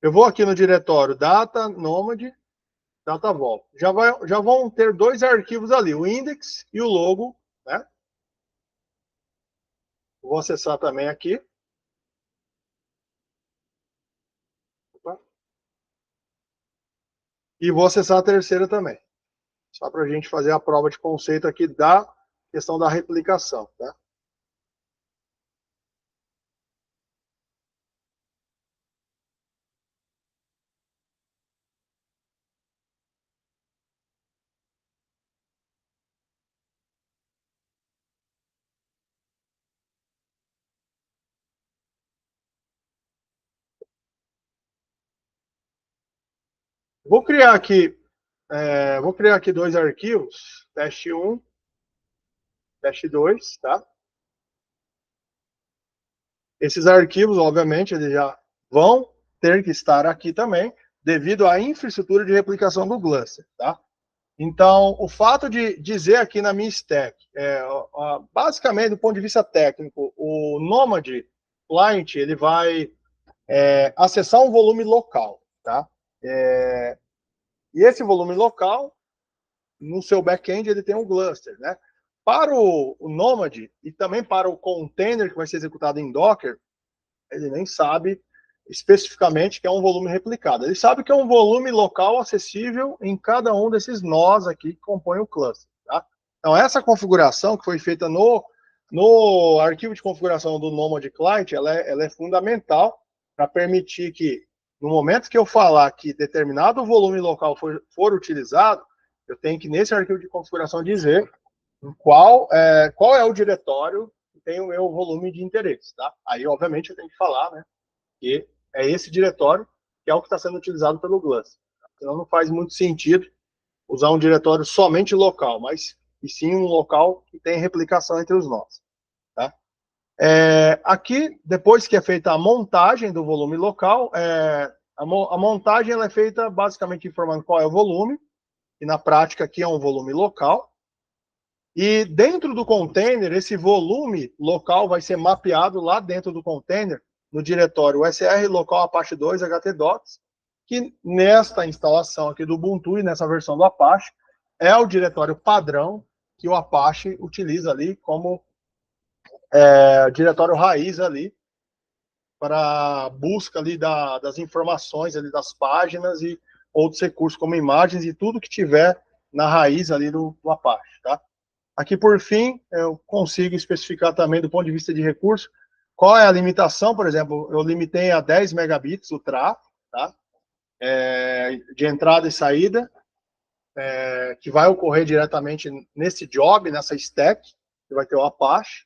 Eu vou aqui no diretório Data, Nomad, DataVol. Já vão ter dois arquivos ali, o index e o logo, né? Vou acessar também aqui. Opa. E vou acessar a terceira também. Só para a gente fazer a prova de conceito aqui da questão da replicação. Tá? Vou criar aqui dois arquivos, teste 1, teste 2, tá? Esses arquivos, obviamente, eles já vão ter que estar aqui também, devido à infraestrutura de replicação do cluster, tá? Então, o fato de dizer aqui na minha stack, basicamente, do ponto de vista técnico, o Nomad Client, ele vai acessar um volume local, tá? E esse volume local, no seu back-end, ele tem um cluster, né? Para o Nomad e também para o container que vai ser executado em Docker, ele nem sabe especificamente que é um volume replicado. Ele sabe que é um volume local acessível em cada um desses nós aqui que compõem o cluster. Tá? Então, essa configuração que foi feita no arquivo de configuração do Nomad Client, ela é fundamental para permitir que, no momento que eu falar que determinado volume local for utilizado, eu tenho que, nesse arquivo de configuração, dizer qual é o diretório que tem o meu volume de interesse. Tá? Aí, obviamente, eu tenho que falar, né, que é esse diretório que é o que está sendo utilizado pelo Cluster. Então, não faz muito sentido usar um diretório somente local, mas e sim um local que tem replicação entre os nós. Tá? Aqui, depois que é feita a montagem do volume local, a montagem ela é feita basicamente informando qual é o volume, que na prática aqui é um volume local, e dentro do container, esse volume local vai ser mapeado lá dentro do container, no diretório USR local Apache 2 htdocs, que nesta instalação aqui do Ubuntu e nessa versão do Apache, é o diretório padrão que o Apache utiliza ali como diretório raiz ali para busca ali das informações ali das páginas e outros recursos como imagens e tudo que tiver na raiz ali do Apache, tá? Aqui, por fim, eu consigo especificar também do ponto de vista de recurso qual é a limitação. Por exemplo, eu limitei a 10 megabits o tráfego, tá? De entrada e saída, que vai ocorrer diretamente nesse job, nessa stack, que vai ter o Apache.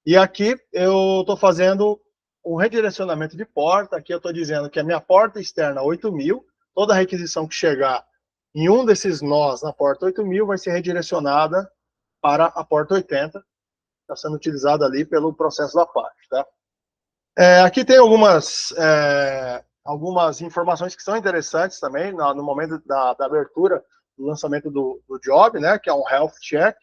E aqui eu estou fazendo um redirecionamento de porta. Aqui eu estou dizendo que a minha porta externa 8000, toda requisição que chegar em um desses nós na porta 8000 vai ser redirecionada para a porta 80, está sendo utilizada ali pelo processo da Apache, tá? Aqui tem algumas informações que são interessantes também no momento da abertura do lançamento do job, né, que é um health check,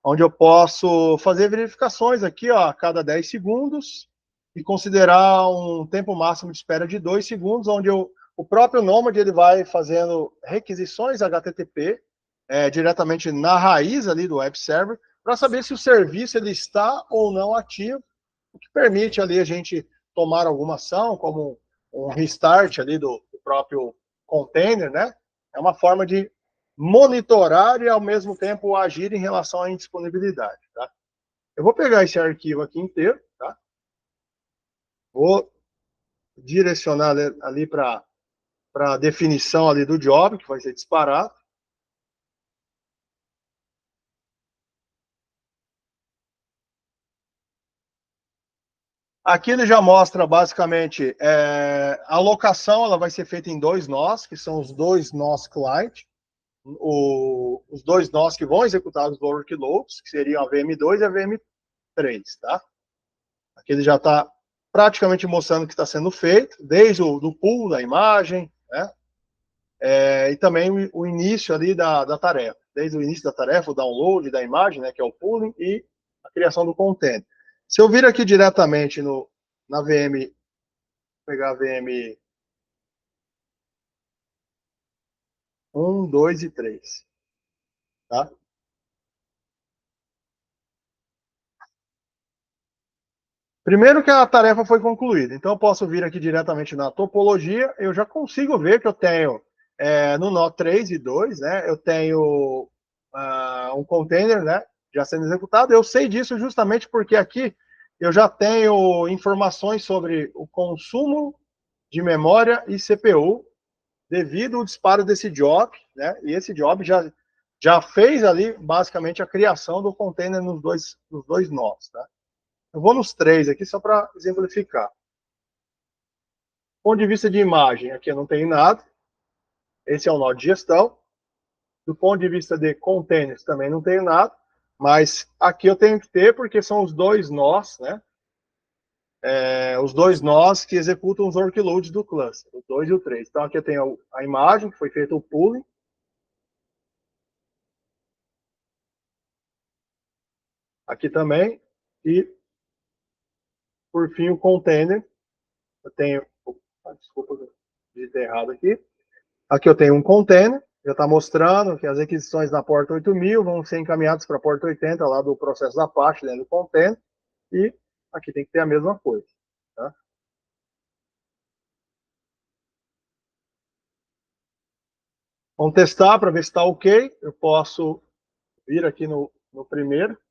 onde eu posso fazer verificações aqui, ó, a cada 10 segundos e considerar um tempo máximo de espera de 2 segundos, onde o próprio Nomad ele vai fazendo requisições HTTP diretamente na raiz ali do web server para saber se o serviço ele está ou não ativo, o que permite ali a gente tomar alguma ação, como um restart ali do próprio container, né? É uma forma de monitorar e, ao mesmo tempo, agir em relação à indisponibilidade, tá? Eu vou pegar esse arquivo aqui inteiro, tá? Vou direcionar ali para a definição ali do job, que vai ser disparado. Aqui ele já mostra, basicamente, a alocação ela vai ser feita em 2 nós, que são os 2 nós client, os 2 nós que vão executar os workloads, que seriam a VM2 e a VM3, tá? Aqui ele já está praticamente mostrando o que está sendo feito, desde o pool da imagem, né? E também o início ali da tarefa, desde o início da tarefa, o download da imagem, né, que é o pooling, e a criação do content. Se eu vir aqui diretamente na VM, pegar a VM 1, 2 e 3, tá? Primeiro que a tarefa foi concluída, então eu posso vir aqui diretamente na topologia, eu já consigo ver que eu tenho no nó 3 e 2, né, eu tenho um container, né, já sendo executado. Eu sei disso justamente porque aqui eu já tenho informações sobre o consumo de memória e CPU devido ao disparo desse job, né, e esse job já fez ali basicamente a criação do container nos dois nós, tá? Eu vou nos 3 aqui só para exemplificar. Do ponto de vista de imagem, aqui eu não tenho nada. Esse é o nó de gestão. Do ponto de vista de containers, também não tenho nada. Mas aqui eu tenho que ter, porque são os 2 nós, né? Os 2 nós que executam os workloads do cluster, o 2 e o 3. Então aqui eu tenho a imagem, que foi feito o pooling. Aqui também. E, por fim, o container. Eu tenho... Desculpa, eu digitei errado aqui. Aqui eu tenho um container, já está mostrando que as requisições na porta 8000 vão ser encaminhadas para a porta 80 lá do processo da Apache, dentro do container, e aqui tem que ter a mesma coisa, tá? Vamos testar para ver se está ok. Eu posso vir aqui no primeiro,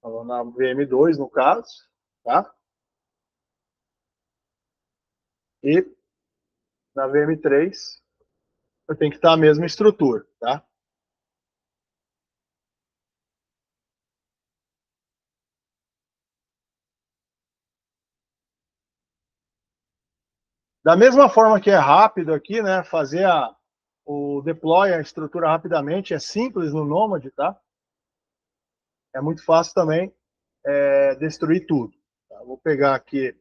na VM2 no caso, tá? E na VM3 eu tenho que estar a mesma estrutura, tá? Da mesma forma que é rápido aqui, né? Fazer o deploy, a estrutura rapidamente, é simples no Nomad, tá? É muito fácil também destruir tudo. Tá? Vou pegar aqui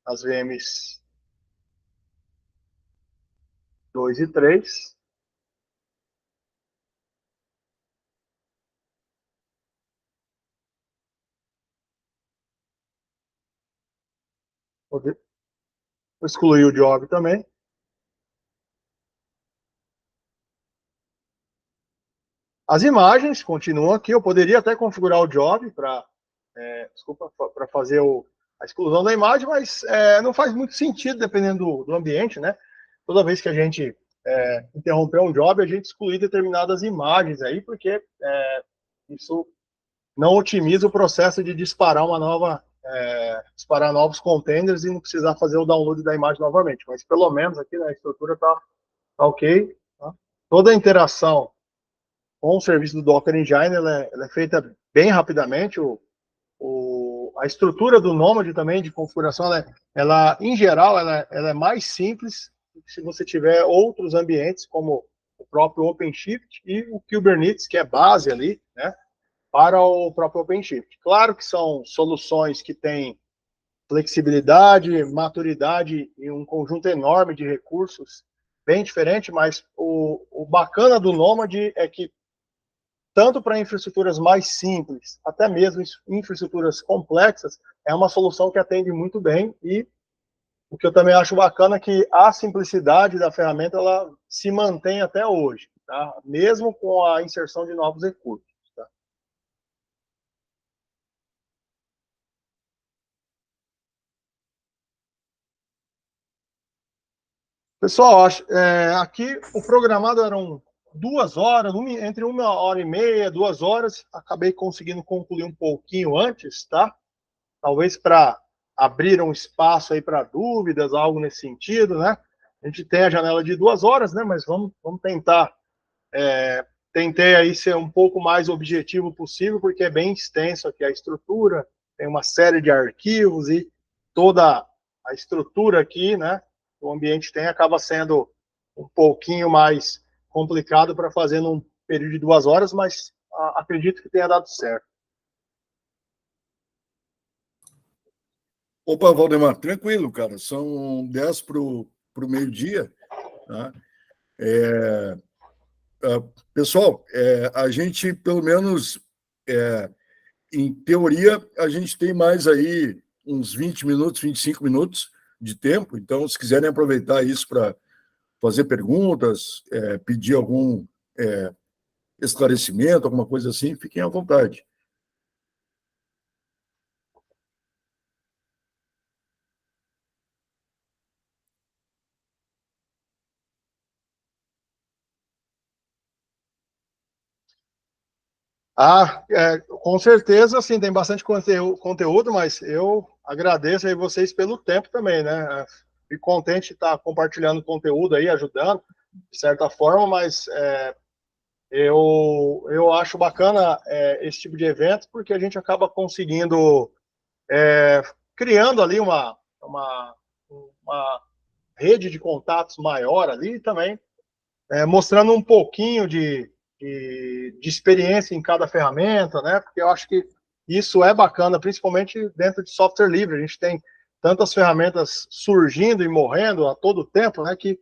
as VMs 2 e 3. Vou excluir o job também. As imagens continuam aqui. Eu poderia até configurar o job para fazer a exclusão da imagem, mas não faz muito sentido dependendo do ambiente, né? Toda vez que a gente interromper um job, a gente excluir determinadas imagens aí, porque isso não otimiza o processo de disparar disparar novos containers e não precisar fazer o download da imagem novamente. Mas pelo menos aqui, né, a estrutura tá ok. Tá? Toda a interação com o serviço do Docker Engine ela é feita bem rapidamente. A estrutura do Nomad também de configuração, ela em geral, ela é mais simples se você tiver outros ambientes como o próprio OpenShift e o Kubernetes, que é base ali, né, para o próprio OpenShift. Claro que são soluções que têm flexibilidade, maturidade e um conjunto enorme de recursos bem diferente, mas o bacana do Nomad é que tanto para infraestruturas mais simples, até mesmo infraestruturas complexas, é uma solução que atende muito bem. E o que eu também acho bacana é que a simplicidade da ferramenta ela se mantém até hoje, tá? Mesmo com a inserção de novos recursos. Tá? Pessoal, aqui o programado eram 2 horas, entre 1h30, 2 horas. Acabei conseguindo concluir um pouquinho antes, tá? Talvez para abrir um espaço aí para dúvidas, algo nesse sentido, né? A gente tem a janela de 2 horas, né? Mas vamos tentar. Tentei aí ser um pouco mais objetivo possível, porque é bem extenso aqui a estrutura, tem uma série de arquivos e toda a estrutura aqui, né? O ambiente acaba sendo um pouquinho mais complicado para fazer num período de 2 horas, mas acredito que tenha dado certo. Opa, Valdemar, tranquilo, cara. São 10 para o meio-dia. Tá? Pessoal, a gente, pelo menos, em teoria, a gente tem mais aí uns 20 minutos, 25 minutos de tempo. Então, se quiserem aproveitar isso para fazer perguntas, pedir algum esclarecimento, alguma coisa assim, fiquem à vontade. Com certeza, assim, tem bastante conteúdo, mas eu agradeço aí vocês pelo tempo também, né? Fico contente de estar compartilhando conteúdo aí, ajudando, de certa forma, mas eu acho bacana esse tipo de evento, porque a gente acaba conseguindo, criando ali uma rede de contatos maior ali e também, mostrando um pouquinho de experiência em cada ferramenta, né? Porque eu acho que isso é bacana, principalmente dentro de software livre. A gente tem tantas ferramentas surgindo e morrendo a todo tempo, né? Que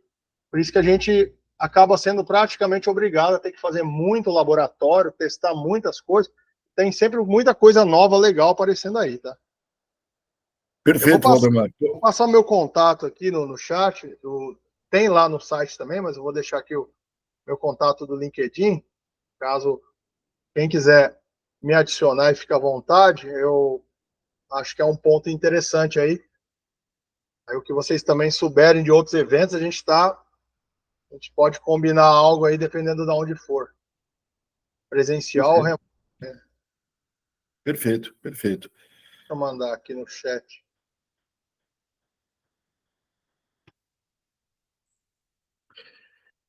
por isso que a gente acaba sendo praticamente obrigado a ter que fazer muito laboratório, testar muitas coisas. Tem sempre muita coisa nova, legal aparecendo aí, tá? Perfeito, Valdemar. Vou passar meu contato aqui no chat. Tem lá no site também, mas eu vou deixar aqui o meu contato do LinkedIn. Caso quem quiser me adicionar e fique à vontade, eu acho que é um ponto interessante aí. Aí o que vocês também souberem de outros eventos, a gente pode combinar algo aí dependendo de onde for. Presencial ou remoto. Perfeito, perfeito. Deixa eu mandar aqui no chat.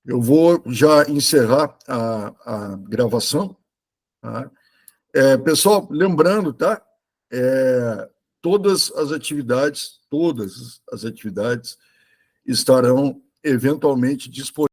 Eu vou já encerrar a gravação. Tá? Pessoal, lembrando, tá? Todas as atividades estarão eventualmente disponíveis